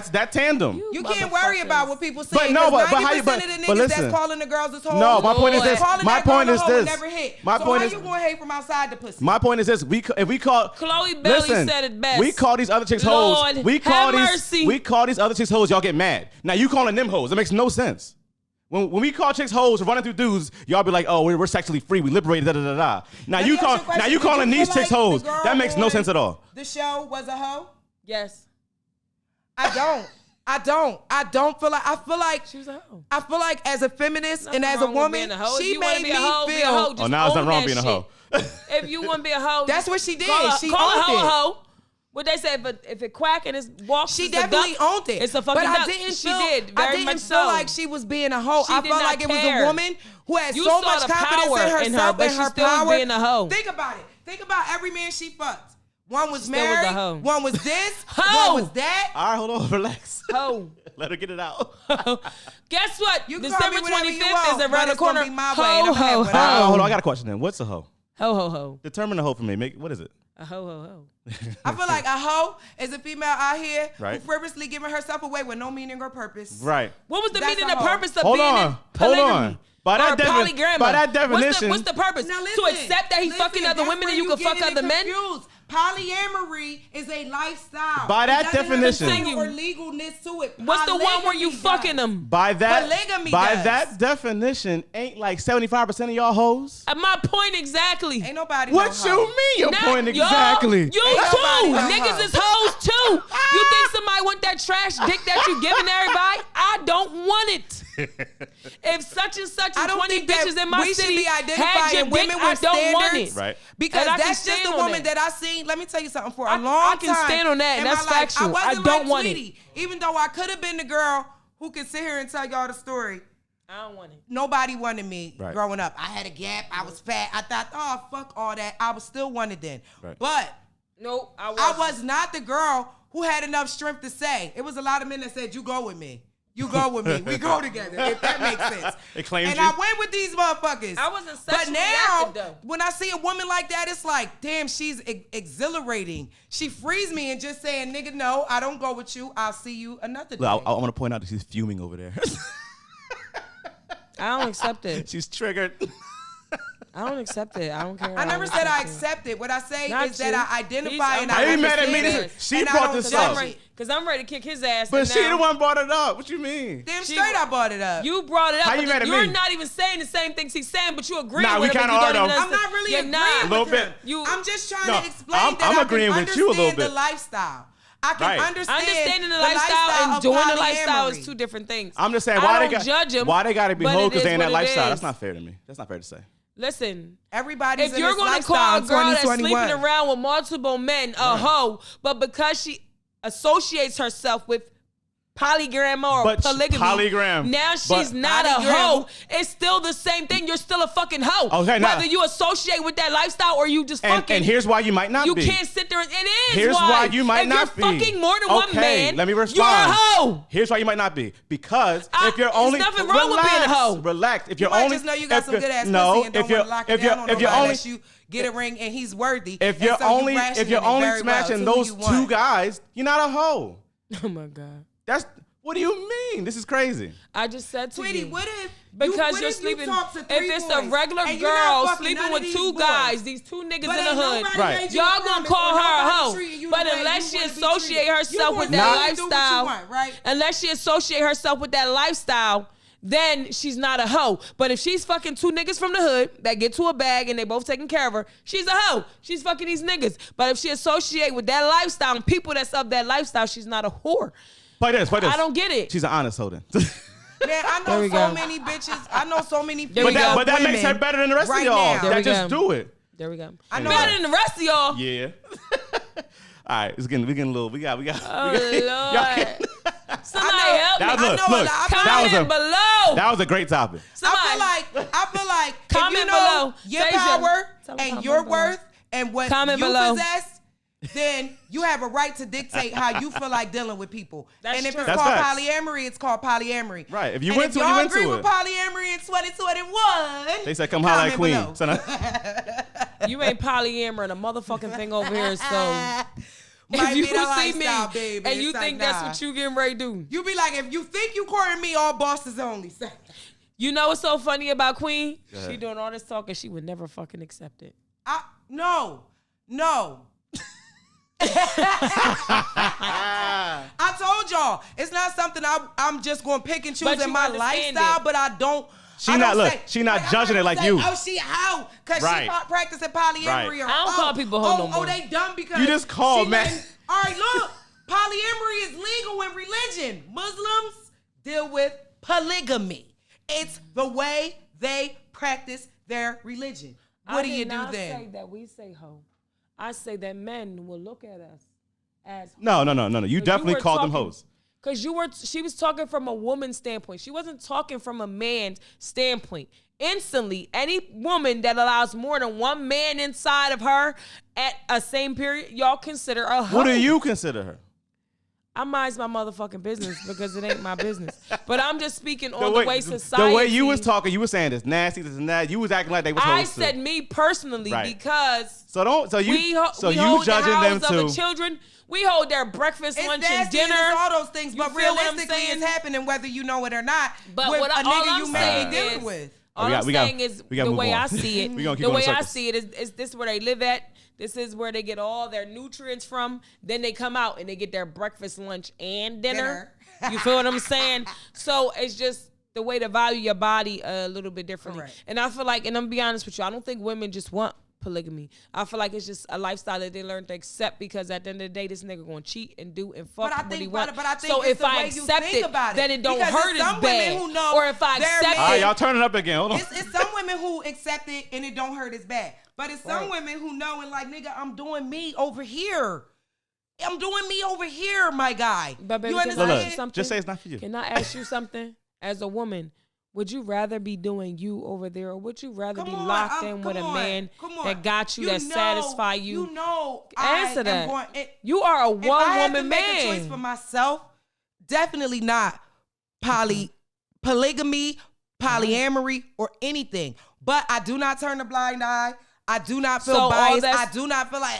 that tandem. you can't worry Motherfuckers. about what people say. But no, but how 90% you- of but the niggas listen. that's calling the girls is hoes. No, my point is Lord. this. Calling My that girl point a is hoe would this. never hit. My so point how is you going to hate from outside the pussy? my point is this. If we call Chloe Bailey listen, said it best. we call these other chicks Lord, hoes. We call have these mercy. we call these other chicks hoes. Y'all get mad. Now you calling them hoes. It makes no sense. When we call chicks hoes running through dudes, y'all be like, oh, we're sexually free, we liberated, da da da da. Now Let you me ask call you a question. now you Did calling feel these chicks like hoes. the girl That makes no on sense at all. The show was a hoe? Yes. I don't feel like She was a hoe. I feel like as a feminist Nothing and as a wrong with woman, being a hoe. If she you wanna made be a me hoe, be a feel. hoe. Oh, Just now it's own not wrong that being a hoe. If you want to be a hoe, That's what she did. She call a owned hoe it. a hoe. What they say, but if it quack and it walks, She it's a definitely duck, owned it. It's a fucking but I duck. didn't She feel, did I very didn't much feel so. like she was being a hoe. She I did felt not like it was care. a woman who had You so saw much the confidence power in in her, herself but and she her still was power. being a hoe. Think about it. Think about every man she fucked. One was still was a married. hoe. One was this. Hoe. One was that. All right, hold on, relax. Hoe. Let her get it out. Guess what? You can call me December whatever you 25th want, is but around the it's gonna corner. be my way, and Ho, I'm gonna have ho, what I ho. Hold on, I got a question then. What's a hoe? Ho, ho, ho. Determine a hoe for me. What is it? A ho. I feel like a hoe is a female out here Right. who frivolously giving herself away with no meaning or purpose. Right. What was the That's meaning a and hoe. purpose of Hold being on. in polygamy? Hold on. By that Polygamma. by that definition. What's the purpose? Now to listen, accept that he's fucking other that's women where and you can fuck getting other men? confused. Polyamory is a lifestyle. By that It doesn't have definition. legal or legalness to it. What's the one where you Polygamy fucking does. them? By that Polygamy by does. that definition, ain't like 75% of y'all hoes. My point exactly. Ain't nobody What no you hoe. mean? Your Not point y'all, exactly. You Ain't too. nobody no Niggas hoe. is hoes too. You think somebody want that trash dick that you giving everybody? I don't want it. If such and such I and don't 20 think that bitches in my we should city be had your identifying dick, women I with don't want standards. it. Right. Because And I can that's just stand the on woman that. that I seen. Let me tell you something. For I a long can time stand on that, in and that's my life, factual. I wasn't I don't like want it. Tweety. Even though I could have been the girl who could sit here and tell y'all the story. I don't want it. Nobody wanted me Right. growing up. I had a gap. I was fat. I thought, oh, fuck all that. I was still wanted then. Right. But Nope, I I was not the girl who had enough strength to say. It was a lot of men that said, you go with me. You go with me. We go together, if that makes sense. It claimed and you. I went with these motherfuckers. I wasn't But sexually now, active, though. when I see a woman like that, it's like, damn, she's exhilarating. She frees me and just saying, nigga, no, I don't go with you. I'll see you another day. Look, I want to point out that she's fuming over there. I don't accept it. She's triggered. I don't accept it. I don't care. I never said I accept it. What I say Not is you. that I identify He's- and I'm I Are you mad at me? understand it, She and I brought don't this judge up. it. Because I'm ready to kick his ass. But and she now- the one brought it up. What you mean? Damn She- straight I brought it up. You brought it up. How you but mad at you're me? not even saying the same things he's saying, but you agree Nah, we with him. kinda but you are, don't though. even I'm not really You're agreeing not. with Little him. bit. I'm just trying No, to explain I'm that I agreeing can with you a little understand the bit. lifestyle. I can Right. understand Understanding the lifestyle and of doing the lifestyle polyamory. is two different things. I'm just saying, I why don't they got judge him, why they got to be but hoes it because is they in what that it lifestyle? is. That's not fair to me. That's not fair to say. Listen, Everybody's if in you're this going to lifestyle call a in girl that's 2021. sleeping around with multiple men a hoe, but because she associates herself with polygramma or But polygamy, polygram. now she's But- not a Polygram. hoe. It's still the same thing. You're still a fucking hoe. Okay, now- whether you associate with that lifestyle or you just And, fucking. and here's why you might not you be. can't sit there and it is Here's why you might if not be. you're fucking more than one Okay, man, let me respond. you're a hoe. Here's why you might not be. Because if you're there's only nothing wrong with being a hoe. Relax. If you're You might only just know you got if some you're- good ass no, pussy and don't if you're want to lock it if you're down on if you're nobody only unless you get a ring and he's worthy. if you're and so you only rationing if you're it only very well smashing to who those you two want. guys, you're not a hoe. Oh my god! That's what do you mean? This is crazy. I just said to Sweetie, you. what if Because what you're if you sleeping. talk to If three it's boys a regular and you're not girl fucking sleeping none with of two these boys? guys, these two niggas But in the ain't hood, nobody Right. made you a y'all gonna promise call or her a nobody hoe. treating you the But way unless you she wanna be associate treated. herself You with gonna that do what you lifestyle, want, right? unless she associate herself with that lifestyle, then she's not a hoe. But if she's fucking two niggas from the hood that get to a bag and they both taking care of her, she's a hoe. She's fucking these niggas. But if she associate with that lifestyle and people that's of that lifestyle, she's not a whore. Play this. I don't get it. She's an honest hoe then. Man, I There know we so go. many bitches. I know so many There we female go. but that makes her women better than the rest right of y'all. now. There we That just go. do it. There we go. I know Better that. than the rest of y'all. Yeah. All right, we getting a little. We got. Oh y'all Lord. can't- Somebody I know. help That me. was I know a look, lot. that was Comment a below. that was a great topic. Somebody. I feel like if Comment you know below. your Say power something. Tell them and comment your below. worth and what Comment you below. possess, then you have a right to dictate how you feel like dealing with people. That's and if true. it's That's called facts. polyamory, it's called polyamory. Right. If you and into if it, you y'all into agree it. with polyamory in 2021, They said, "Come holla at comment Queen." below. So now- You ain't polyamorous a motherfucking thing over here, so Might if you be the see me lifestyle, baby. and you It's think like, that's nah. what you getting ready to do. You be like, if you think you courting me, all bosses only. Say. You know what's so funny about Queen? Go ahead. She doing all this talking, she would never fucking accept it. No. I told y'all, it's not something I'm just going to pick and choose But in you my understand lifestyle, it. but I don't. She I not- don't look, she not I'm judging it gonna like say, you. Oh, she how? Because Right. she practicing polyamory. Right. Or, I don't call people hoe no more. Oh, they dumb because You just called, she man. letting- All right, look, polyamory is legal in religion. Muslims deal with polygamy. It's the way they practice their religion. What do you do I then? say that we say hoe. I say that men will look at us as No. You definitely called them hoes. Because she was talking from a woman's standpoint. She wasn't talking from a man's standpoint. Instantly, any woman that allows more than one man inside of her at a same period, y'all consider a hoe. What do you consider her? I mind my motherfucking business because it ain't my business. But I'm just speaking on the way society. The way you was talking, you was saying it's nasty, this and that. You was acting like they was supposed to. I said me personally because you hold judging the them houses too. of the children. We hold their breakfast, It's lunch, nasty and dinner. And it's all those things, but realistically, it's happening whether you know it or not. But with what a all nigga I'm you may saying be dealing is, with. all I'm saying is the way I see it. The way I see it is this is where they live at. This is where they get all their nutrients from. Then they come out and they get their breakfast, lunch, and dinner. You feel what I'm saying? So it's just the way to value your body a little bit differently. Correct. And I feel like, and I'm gonna be honest with you, I don't think women just want polygamy. I feel like it's just a lifestyle that they learn to accept because at the end of the day, this nigga gonna cheat and do and fuck what he wants. But I think so it's if the I way you accept think it, about it, then it don't because hurt as bad. Who know or if I accept it, all right, y'all turning up again. Hold on. It's some women who accept it and it don't hurt as bad. But it's some women who know and like, nigga, I'm doing me over here. I'm doing me over here, my guy. But baby, you understand? Just say it's not for you. Can I ask you something? As a woman, would you rather be doing you over there, or would you rather be locked in with a man that got you, that satisfy you? You know, answer that. You are a one-woman man. If I had to make a choice for myself, definitely not polygamy, polyamory, or anything. But I do not turn a blind eye. I do not feel biased. I do not feel like,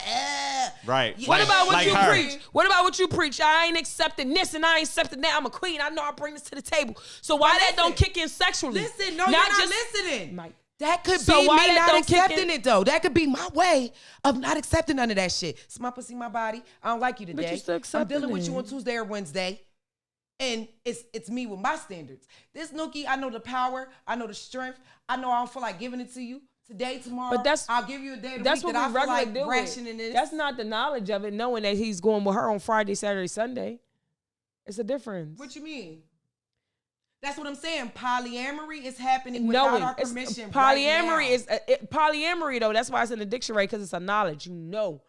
Right. What about what you preach? What about what you preach? I ain't accepting this and I ain't accepting that. I'm a queen. I know I bring this to the table. So why that don't kick in sexually? Listen, no, you're not listening. Mike. That could be me not accepting it, though. That could be my way of not accepting none of that shit. It's my pussy, my body. I don't like you today. But you still accepting I'm dealing with you on Tuesday or Wednesday. And it's me with my standards. This nookie, I know the power. I know the strength. I know I don't feel like giving it to you. Today, tomorrow, but I'll give you a day of the week that I feel like rationing this. That's not the knowledge of it, knowing that he's going with her on Friday, Saturday, Sunday. It's a difference. What you mean? That's what I'm saying. Polyamory is happening without our permission. Polyamory is polyamory though. That's why it's in the dictionary, because it's a knowledge. You know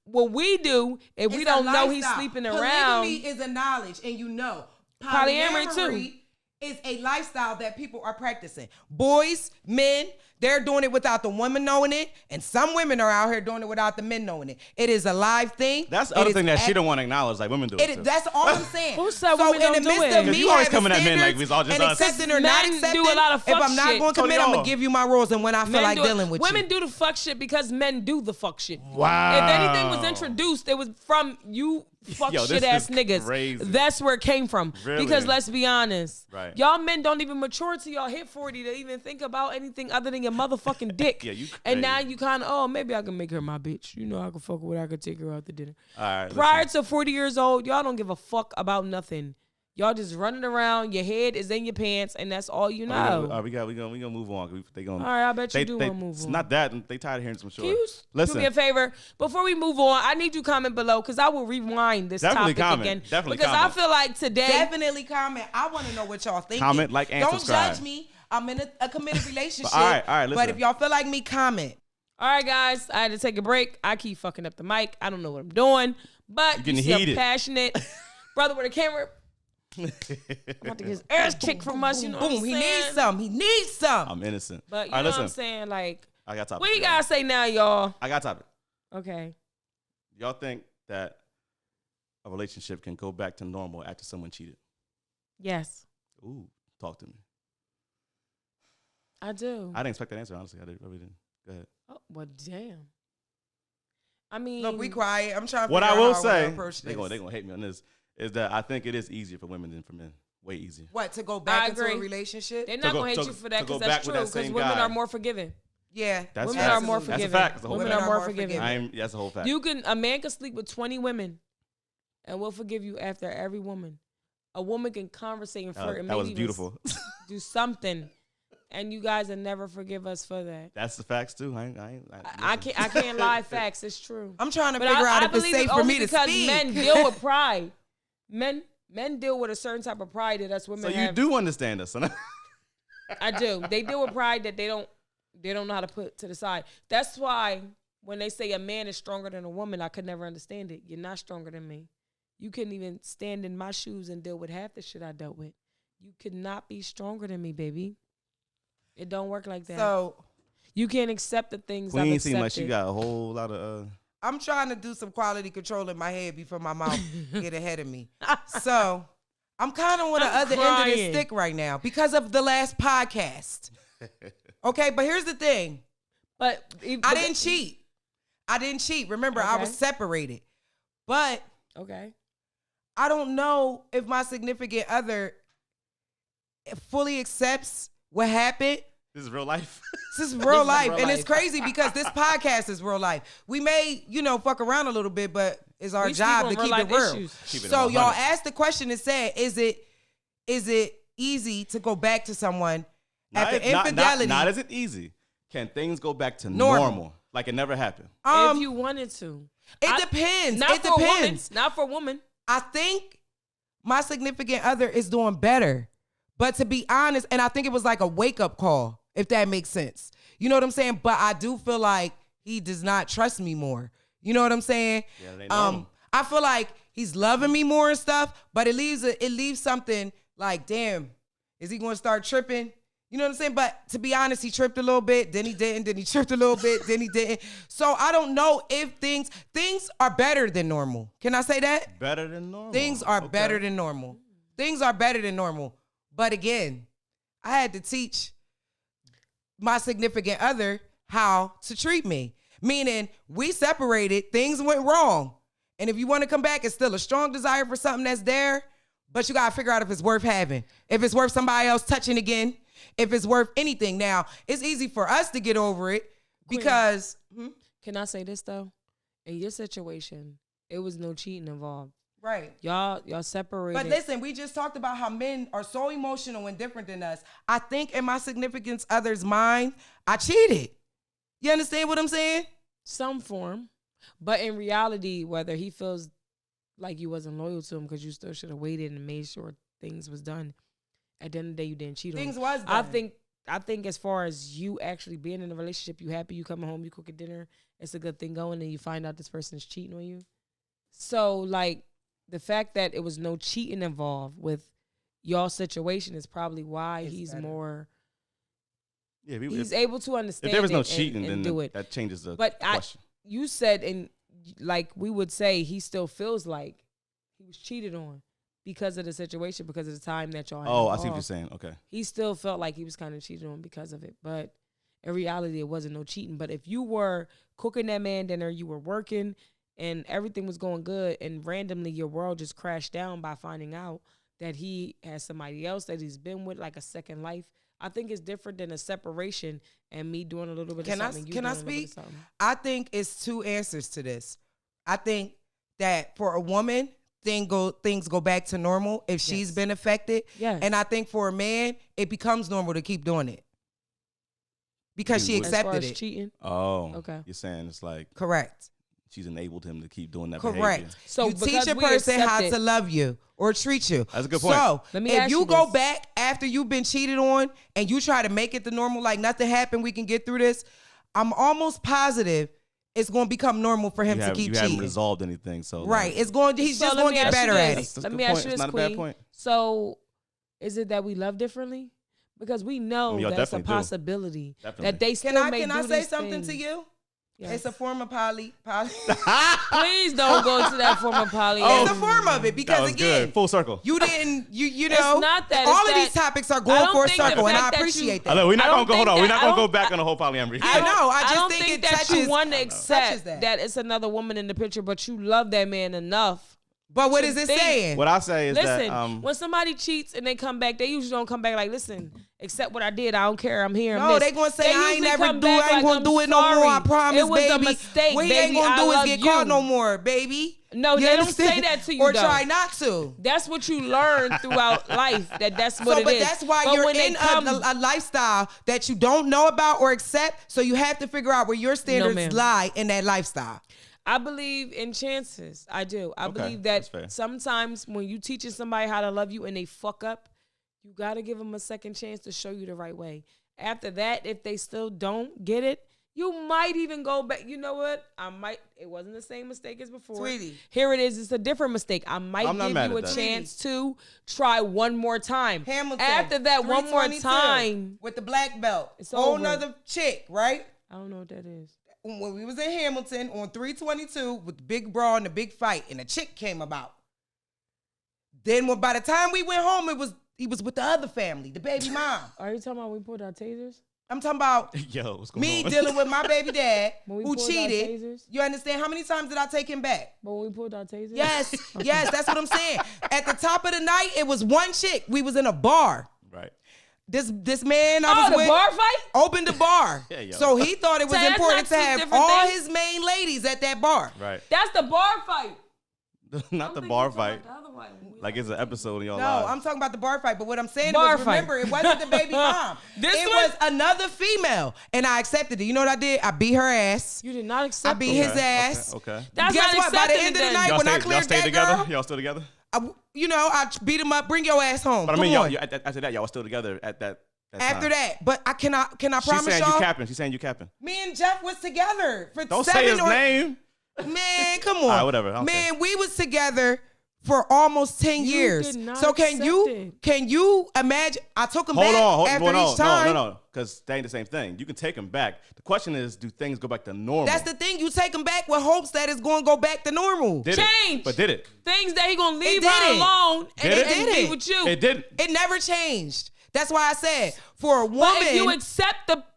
what we do if we don't know he's sleeping around. Polygamy is a knowledge, and you know. Polyamory too is a lifestyle that people are practicing. Boys, men. They're doing it without the woman knowing it, and some women are out here doing it without the men knowing it. It is a live thing. That's the other thing that she don't want to acknowledge, like women do it too. That's all I'm saying. Who said women don't do it? Of me you always coming at men like we all just and accepting or not accepting, do a lot of fuck if I'm not going to commit, I'm going to give you my rules and when I feel like dealing with you. Women do the fuck shit because men do the fuck shit. Wow. If anything was introduced, it was from you fuck shit ass niggas. Crazy. That's where it came from. Really? Because let's be honest. Right. Y'all men don't even mature till y'all hit 40 to even think about anything other than your motherfucking dick. Yeah, you and now you kind of, maybe I can make her my bitch. You know, I can fuck with her. I can take her out to dinner. All right, prior to 40 years old, y'all don't give a fuck about nothing. Y'all just running around. Your head is in your pants, and that's all you know. We gonna move on. They gonna. All right, I bet you do want to move on. It's not that. They tired of hearing some shit. Can you do me a favor? Before we move on, I need you to comment below because I will rewind this topic again. Definitely because comment. I feel like today. Definitely comment. I want to know what y'all think. Comment, like, and subscribe. Don't judge me. I'm in a committed relationship. All right. Listen. But if y'all feel like me, comment. All right, guys. I had to take a break. I keep fucking up the mic. I don't know what I'm doing, but you see, I'm passionate. Brother with a camera. I'm about to get his ass kicked from us. You know what I'm saying? He needs some. I'm innocent. But you know what I'm saying? Like, I got topic. What you gotta say now, y'all? I got topic. Okay. Y'all think that a relationship can go back to normal after someone cheated? Yes. Ooh, talk to me. I do. I didn't expect that answer, honestly. I really didn't. Go ahead. Oh, well, damn. I mean, look, we quiet. I'm trying to what figure I will out say, they're gonna hate me on this, is that I think it is easier for women than for men. Way easier. What, to go back into a relationship? They're not going to hate you for that because that's true. Because women are more forgiving. Yeah. Women are more forgiving. That's a fact. Women are more forgiving. That's a whole fact. A man can sleep with 20 women and will forgive you after every woman. A woman can conversate and flirt and that was beautiful. do something. And you guys will never forgive us for that. That's the facts too. I can't lie. Facts. It's true. I'm trying to figure out if it's safe for me to speak. Because men deal with pride. Men deal with a certain type of pride that us women have. So you do understand us. I do. They deal with pride that they don't know how to put to the side. That's why when they say a man is stronger than a woman, I could never understand it. You're not stronger than me. You couldn't even stand in my shoes and deal with half the shit I dealt with. You could not be stronger than me, baby. It don't work like that. So you can't accept the things I've accepted. accepted. Seem like she got a whole lot of. I'm trying to do some quality control in my head before my mouth get ahead of me. So I'm kind of on the other end of the stick right now because of the last podcast. Okay, but here's the thing. But I didn't cheat. Remember, I was separated. But I don't know if my significant other fully accepts what happened. This is real life. This is real life. And it's crazy because this podcast is real life. We may, fuck around a little bit, but it's our job to keep it real. So y'all asked the question and said, is it easy to go back to someone after infidelity? Not is it easy. Can things go back to normal? Like it never happened? If you wanted to. It depends. It depends. Not for a woman. I think my significant other is doing better. But to be honest, and I think it was like a wake-up call, if that makes sense. You know what I'm saying? But I do feel like he does not trust me more. You know what I'm saying? Yeah, I feel like he's loving me more and stuff, but it leaves something like, damn, is he going to start tripping? You know what I'm saying? But to be honest, he tripped a little bit, then he didn't, then he tripped a little bit, then he didn't. So I don't know if things are better than normal. Can I say that? Better than normal. Things are better than normal. Things are better than normal. But again, I had to teach my significant other how to treat me. Meaning, we separated, things went wrong. And if you want to come back, it's still a strong desire for something that's there, but you got to figure out if it's worth having. If it's worth somebody else touching again, if it's worth anything. Now, it's easy for us to get over it because... Can I say this, though? In your situation, it was no cheating involved. Right. Y'all separated. But listen, we just talked about how men are so emotional and different than us. I think in my significant other's mind, I cheated. You understand what I'm saying? Some form. But in reality, whether he feels like you wasn't loyal to him because you still should have waited and made sure things was done, at the end of the day, you didn't cheat on him. Things was done. I think as far as you actually being in a relationship, you happy, you coming home, you cooking dinner, it's a good thing going, and you find out this person's cheating on you. So, like, the fact that it was no cheating involved with y'all situation is probably why he's better. More. Yeah, he's able to understand. If there was no it cheating, and then do it. That changes the but question. You said, and like we would say, he still feels like he was cheated on because of the situation, because of the time that y'all had. Oh, I see what you're saying. Okay. He still felt like he was kind of cheated on because of it, but in reality, it wasn't no cheating. But if you were cooking that man dinner, you were working, and everything was going good, and randomly your world just crashed down by finding out that he has somebody else that he's been with, like a second life, I think it's different than a separation and me doing a little bit of something. Can I speak? I think it's two answers to this. I think that for a woman, things go back to normal if she's been affected. Yes. And I think for a man, it becomes normal to keep doing it because she accepted it. Cheating? Oh, okay. You're saying it's like correct. She's enabled him to keep doing that Correct. behavior. So you teach a person how to love you or treat you. That's a good point. So if you go back after you've been cheated on and you try to make it the normal, like nothing happened, we can get through this, I'm almost positive it's going to become normal for him to keep cheating. You haven't resolved anything. So right. He's just going to get better at it. Let me ask you this, Queen. So is it that we love differently? Because we know that's a possibility. That they still may do Can I say something to you? Yes. It's a form of poly. Please don't go to that form of poly. It's a form of it because again, good. Full circle. You didn't. You know. It's not that. All of these topics are going for a circle, and I appreciate that. We're not gonna go. Hold on. We're not gonna go back on the whole polyamory. I know. I just think that you want to accept that it's another woman in the picture, but you love that man enough. But what is it saying? What I say is listen, when somebody cheats and they come back, they usually don't come back like, listen, accept what I did. I don't care. I'm here. No, they going to say, I ain't never do it. I ain't going to do it no more. I promise, baby. It was a mistake, what baby. What you ain't going to do is get caught no more, baby. No, they don't say that to you, or try not to. That's what you learn throughout life, that's what it is. But that's why you're in a lifestyle that you don't know about or accept, so you have to figure out where your standards lie in that lifestyle. I believe in chances. I do. I believe that sometimes when you teaching somebody how to love you and they fuck up, you got to give them a second chance to show you the right way. After that, if they still don't get it, you might even go back. You know what? It wasn't the same mistake as before. Sweetie. Here it is. It's a different mistake. I might give you a chance to try one more time. Hamilton. After that one more time. With the black belt. It's whole over. Nother chick, right? I don't know what that is. when we was in Hamilton on 322 with the big brawl and the big fight, and a chick came about. Then by the time we went home, he was with the other family, the baby mom. Are you talking about when we pulled our tasers? I'm talking about Yo, what's going me on? dealing with my baby dad When we who pulled our cheated. tasers? You understand? How many times did I take him back? But when we pulled our tasers? Yes, yes, that's what I'm saying. At the top of the night, it was one chick. We was in a bar. Right. This man I was the with bar fight? opened the bar. Yeah, yo. So he thought it was So that's important not to two have different all things? his main ladies at that bar. Right. That's the bar fight. Not the bar fight. Like it's an episode in your No, lives. I'm talking about the bar fight. But what I'm saying Bar was, fight. remember, it wasn't the baby mom. This was another female. And I accepted it. You know what I did? I beat her ass. You did not I accept beat it. his ass. Okay. That's Guess not what? By the accepting end it of the then. night, Y'all when I stay cleared that together? girl, Y'all still together? I beat him up. Bring your ass home. But I Come mean, on. y'all, after that, y'all were still together at that After time. that, but I can She's promise saying y'all. you capping. She's saying you capping. Me and Jeff was together for Don't 7 say his or name. Man, come on. All right, whatever. I don't Man, we was together for almost 10 You years. did not So can accept you imagine? I took him Hold back on. after each time. No. Because they ain't the same thing. You can take him back. The question is, do things go back to normal? That's the thing. You take him back with hopes that it's going to go back to normal. Did Change. it? But did it? Things that he gonna leave It her didn't. alone and, Did it? and be Didn't. with you. It didn't. It never changed. That's why I said for a woman. But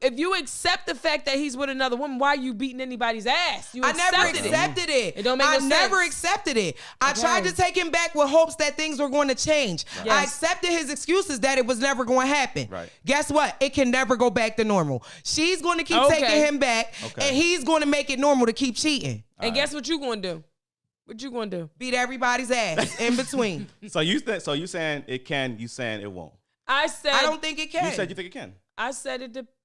if you accept the fact that he's with another woman, why are you beating anybody's ass? You I never accepted accepted it. It don't make I no never sense. accepted it. I Okay. tried to take him back with hopes that things were going to change. Yes. I accepted his excuses that it was never going to happen. Right. Guess what? It can never go back to normal. She's going to keep Okay. taking him back, Okay. and he's going to make it normal to keep cheating. And guess what you gonna do? What you gonna do? Beat everybody's ass in between. So you saying it can? You saying it won't? I said I don't think it can. You said you think it can. I said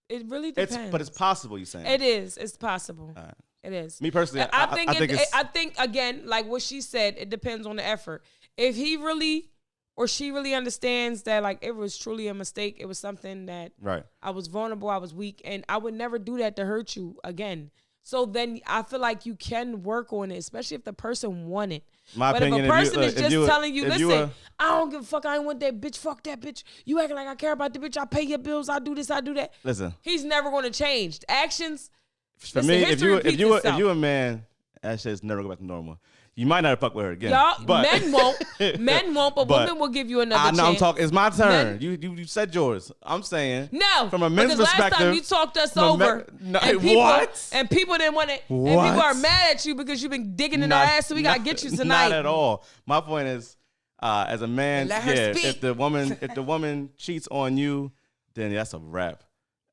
it really depends. But it's possible. You saying It is. It's possible. All right. It is. Me personally, I think it's. I think again, like what she said, it depends on the effort. If he really or she really understands that like it was truly a mistake, it was something that Right. I was vulnerable, I was weak, and I would never do that to hurt you again. So then I feel like you can work on it, especially if the person want it. My But opinion, if a person is if just you- telling you, if you listen, I don't give a fuck, I ain't want that bitch, fuck that bitch. You acting like I care about the bitch, I pay your bills, I do this, I do that. Listen, He's never going to change. The actions, for listen, me, if history you repeats if itself. you a man, that shit's never go back to normal. You might not fuck with her again. Y'all, but, men won't, but women will give you another I chance. know I'm talking. It's my turn. Men- You said yours. I'm saying No, from a men's because perspective. last time you talked us from a men- over, No, and people, what? and people didn't want it, and What? people are mad at you because you've been digging in Not- our ass, so we gotta not- get you tonight. Not at all. My point is, as a man, Let her yeah, speak. if the woman cheats on you, then that's a wrap.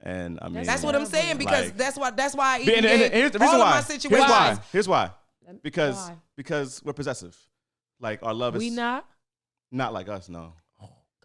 And I mean, That's what I'm saying because like- that's why I And- even and gave here's the all reason of why. my situations. Here's why. Because Why? because we're possessive. Like our love is We not. not like us. No,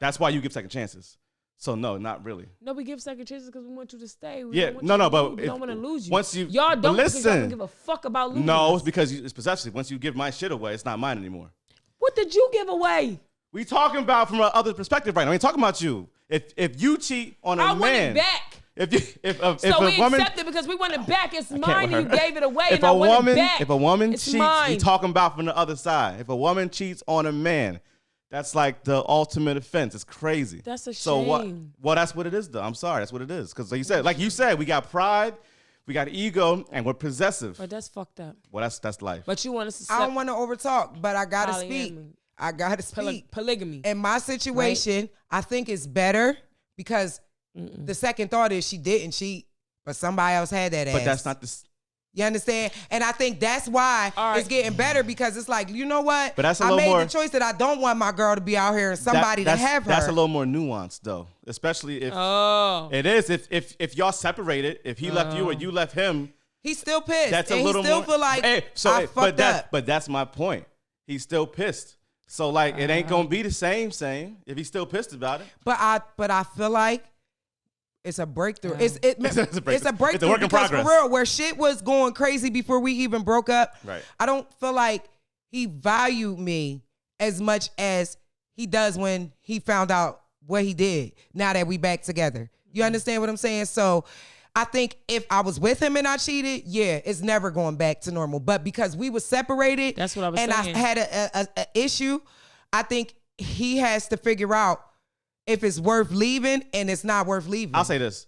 that's why you give second chances. So no, not really. No, we give second chances because we want you to stay. We Yeah, don't want no, you no, to but lose. We if- don't want to lose you. once you- y'all but don't because y'all listen. don't give a fuck about losing. No, us. it's because it's possessive. Once you give my shit away, it's not mine anymore. What did you give away? We talking about from other perspective right now. We ain't talking about you. If you cheat on a I man, want it back. if So a we woman, accept it because we want it back. It's can't mine. with And you her. gave it away, if and I a want woman, it back. if a woman It's cheats, mine. we talking about from the other side. If a woman cheats on a man, that's like the ultimate offense. It's crazy. That's a So what? shame. Well, that's what it is, though. I'm sorry, that's what it is. Because like you said, we got pride, we got ego, and we're possessive. But that's fucked up. Well, that's life. But you want us to I don't want to overtalk, but I gotta speak. Polyamory. I gotta speak. Polygamy. In my situation, I think it's better because the second thought is she didn't cheat, but somebody else had that ass. But that's not the. You understand? And I think that's why All right. it's getting better because it's like, you know what? But that's a I little made more- the choice that I don't want my girl to be out here and somebody to have her. That's a little more nuanced, though. Especially if Oh. it is. If y'all separated, if he left you or you left him, He's still pissed. that's and a little he still more. feel like Hey, I fucked up. But that's my point. He's still pissed. So like, it ain't gonna be the same if he's still pissed about it. But I feel like it's a breakthrough. Yeah. It's It's a breakthrough. It's a breakthrough It's a work in because progress. for real, where shit was going crazy before we even broke up, Right. I don't feel like he valued me as much as he does when he found out what he did. Now that we back together, you understand what I'm saying? So I think if I was with him and I cheated, yeah, it's never going back to normal. But because we were separated, That's what I was and saying. I had a issue, I think he has to figure out if it's worth leaving and it's not worth leaving. I'll say this: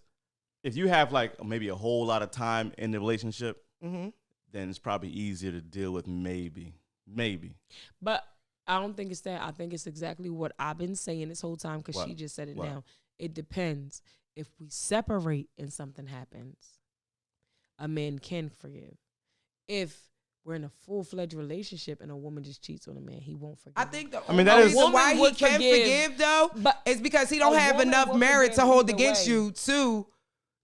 if you have like maybe a whole lot of time in the relationship, Mm-hmm. then it's probably easier to deal with. Maybe. But I don't think it's that. I think it's exactly what I've been saying this whole time because she just said it now. It depends. If we separate and something happens, a man can forgive. If we're in a full-fledged relationship and a woman just cheats on a man, he won't forgive. I think the that is reason why he can forgive though is because he don't have enough merit to hold against you to,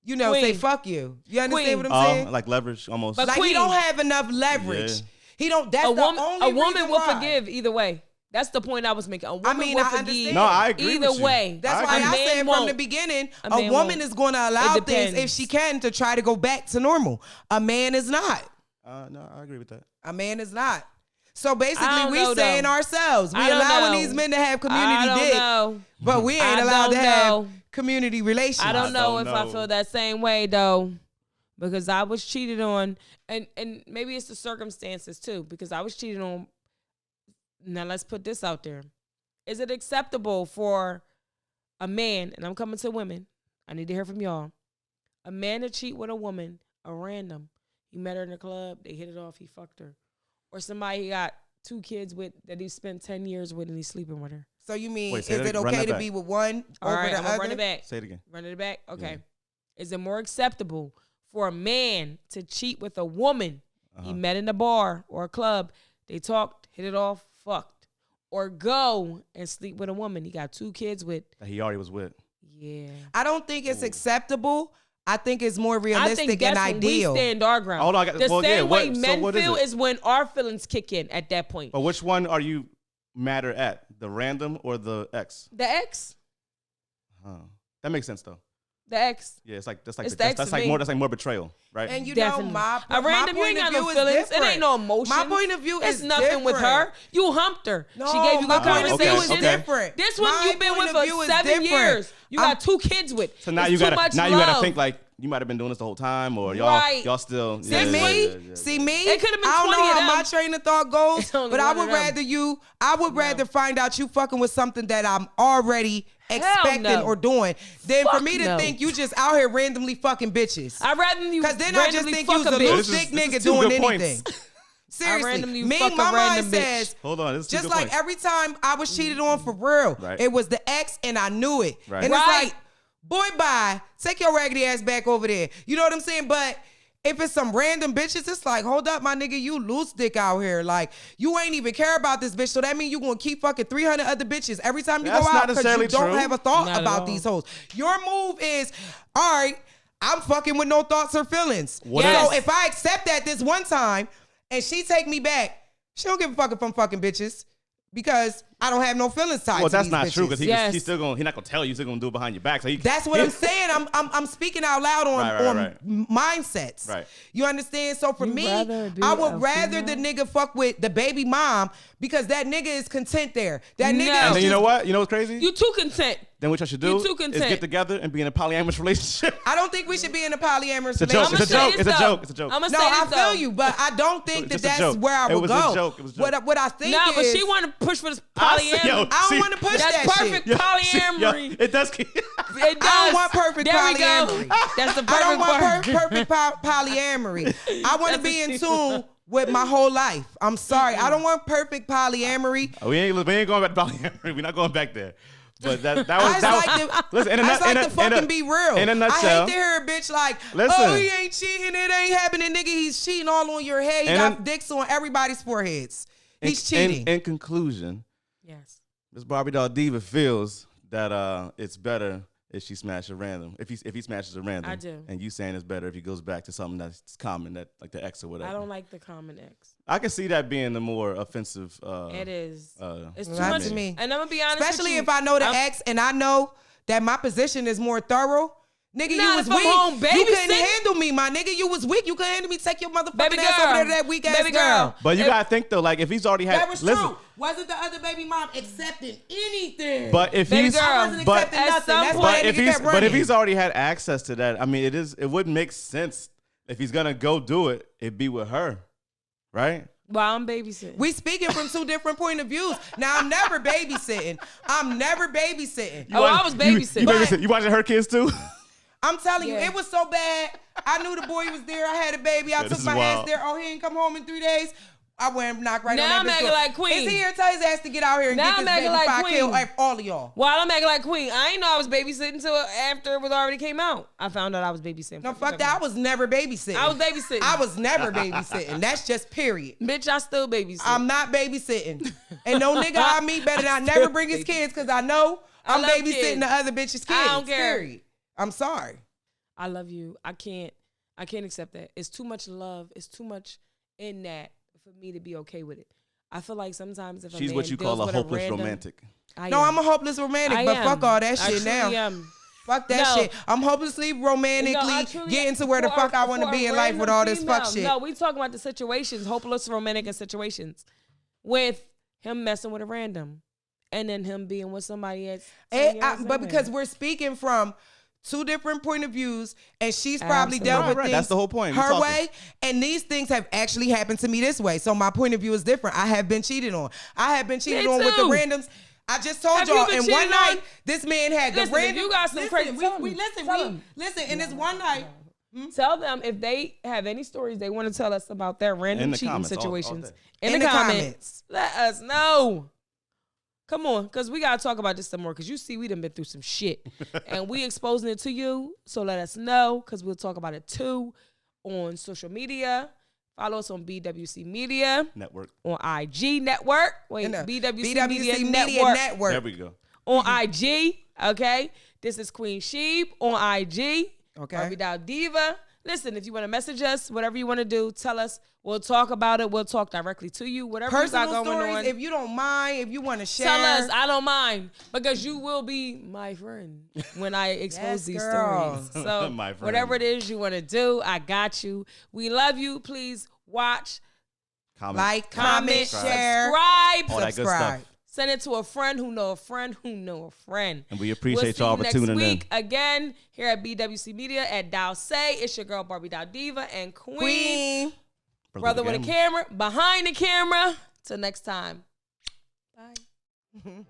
say fuck you. You understand what I'm saying? Like leverage almost. But like he don't have enough leverage. Yeah. He don't. That's a woman will forgive either way. That's the point I was making. A woman will forgive. No, I agree either with you. way. That's why I said from the beginning, a woman is going to allow things if she can to try to go back to normal. A man is not. No, I agree with that. A man is not. So basically, we saying ourselves. We allowing these men to have community dick, but we ain't allowed to have community relations. I don't know if I feel that same way though, because I was cheated on, and maybe it's the circumstances too, because I was cheated on. Now let's put this out there. Is it acceptable for a man, and I'm coming to women, I need to hear from y'all, a man to cheat with a woman, a random, he met her in the club, they hit it off, he fucked her, or somebody he got 2 kids with that he spent 10 years with and he's sleeping with her? So you mean, is it okay to be with one over the other? Run it back. Say it again. Run it back. Okay. Yeah. Is it more acceptable for a man to cheat with a woman he met in a bar or a club, they talked, hit it off, fucked, or go and sleep with a woman he got 2 kids with that he already was with? Yeah. I don't think it's acceptable. I think it's more realistic and ideal. We stand our ground. Hold on, the same way men feel is when our feelings kick in at that point. But which one are you madder at, the random or the ex? The ex. That makes sense though. The ex. Yeah, that's like more betrayal, right? And you Definitely. know, a random, you ain't got no feelings. It ain't no emotion. My point of view is nothing different. with her. You humped her. No, she gave you good conversation. Is different. This one you've been with for 7 years. You got 2 kids with. So now you gotta think like you might have been doing this the whole time, or y'all still. See me. It could have been 20 I don't know of how them. my train of thought goes, but I would rather find out you fucking with something that I'm already expecting or doing than for me to think you just out here randomly fucking bitches. I'd rather you because then I just think you's a loose dick nigga doing anything. Seriously, me, my mind says, hold on, this is just like every time I was cheated on for real, it was the ex and I knew it. And it's like, boy, bye. Take your raggedy ass back over there. You know what I'm saying? But if it's some random bitches, it's like, hold up, my nigga, you loose dick out here. Like, you ain't even care about this bitch. So that means you going to keep fucking 300 other bitches every time you go out because you don't have a thought about these hoes. Your move is, all right, I'm fucking with no thoughts or feelings. So if I accept that this one time and she take me back, she don't give a fuck if I'm fucking bitches. Because I don't have no feelings tied to these bitches. Well, that's not true because he's not gonna tell you. He's still gonna do it behind your back. So that's what I'm saying. I'm speaking out loud on mindsets. Right. You understand? So for me, I would rather the nigga fuck with the baby mom because that nigga is content there. That nigga. And then you know what? You know what's crazy? You too content. Then what y'all should do is get together and be in a polyamorous relationship. I don't think we should be in a polyamorous relationship. It's a joke. It's a joke. No, I feel you, but I don't think that's where I would go. It was a joke. It was a joke. What I think is... No, but she want to push for this polyamory. I don't want to push that shit. That's perfect polyamory. It does. It does. I don't want perfect polyamory. That's the perfect I don't want perfect polyamory. I want to be in tune with my whole life. I'm sorry. I don't want perfect polyamory. We ain't going back to polyamory. We're not going back there. But that was listen. I like to fucking be real. In a nutshell, I hate to hear a bitch like, oh, he ain't cheating. It ain't happening, nigga. He's cheating all on your head. He got dicks on everybody's foreheads. He's cheating. In conclusion, yes, Miss Barbie Doll Diva feels that it's better if she smashes a random. If he smashes a random, I do. And you saying it's better if he goes back to something that's common, that like the ex or whatever. I don't like the common ex. I can see that being the more offensive. It is. It's too not much to me. And I'm gonna be honest, especially if I know the ex and I know that my position is more thorough. Nigga, you was weak. You couldn't handle me, my nigga. You was weak. You couldn't handle me. Take your motherfucking ass over there to that weak ass girl. But you gotta think though, like if he's already had. That was true. Wasn't the other baby mom accepting anything? But if he's, I wasn't accepting nothing. That's why that nigga kept running. But if he's already had access to that, I mean, it wouldn't make sense if he's gonna go do it. It'd be with her, right? Well, I'm babysitting. We speaking from 2 different point of views. Now, I'm never babysitting. I was babysitting. You watching her kids too? I'm telling you, it was so bad. I knew the boy was there. I had a baby. I Yeah, took my ass there. Oh, he ain't come home in 3 days. I went and knocked right Now on that I'm acting door. like Queen. Is he here? Tell his ass to get out here and Now get this I'm baby acting before like I kill Queen. all of y'all. While I'm acting like Queen, I ain't know I was babysitting until after it was already came out. I found out I was babysitting. No, fuck that. I was never babysitting. I was babysitting. I was never babysitting. That's just period. Bitch, I still babysit. I'm not babysitting. And no nigga I meet better not never bring his kids because I know I'm love babysitting kids. the other bitch's kids. I don't care. Period. I'm sorry. I love you. I can't accept that. It's too much love. It's too much in that for me to be okay with it. I feel like sometimes if She's a man what you call deals a with hopeless random, romantic. No, I'm a hopeless romantic, but fuck all that shit now. Am. Fuck that shit. I'm hopelessly romantically getting to where the fuck I want to be in life with all this fuck shit. No, we talking about the situations, hopeless romantic and situations with him messing with a random and then him being with somebody else. But because we're speaking from 2 different point of views, and she's probably dealt with things That's the whole point. her way, and these things have actually happened to me this way. So my point of view is different. I have been cheated on. I have been cheated on with the randoms. I just told y'all, in one night, this man had the random. You got some crazy. Listen, in this one night. Tell them if they have any stories they want to tell us about their random cheating comments, situations. all In the comments, let us know. Come on, because we got to talk about this some more, because you see we done been through some shit. And we exposing it to you, so let us know, because we'll talk about it too on social media. Follow us on BWC Media. Network. On IG Network. Wait, BWC Media Network. There we go. On IG, okay? This is Queen Sheep on IG. Okay. Barbie Doll Diva. Listen, if you want to message us, whatever you want to do, tell us. We'll talk about it. We'll talk directly to you. Whatever Personal you got going stories, on. if you don't mind, if you want to share. Tell us. I don't mind, because you will be my friend when I expose these stories. So My friend. whatever it is you want to do, I got you. We love you. Please watch, Comment. Like, comment, share, subscribe. All that good stuff. Send it to a friend who know a friend who know a friend. And we appreciate y'all for tuning in. Next week again here at BWC Media at Dow Say. It's your girl Barbie Doll Diva and Queen. Brother with a camera, behind the camera. Till next time. Bye.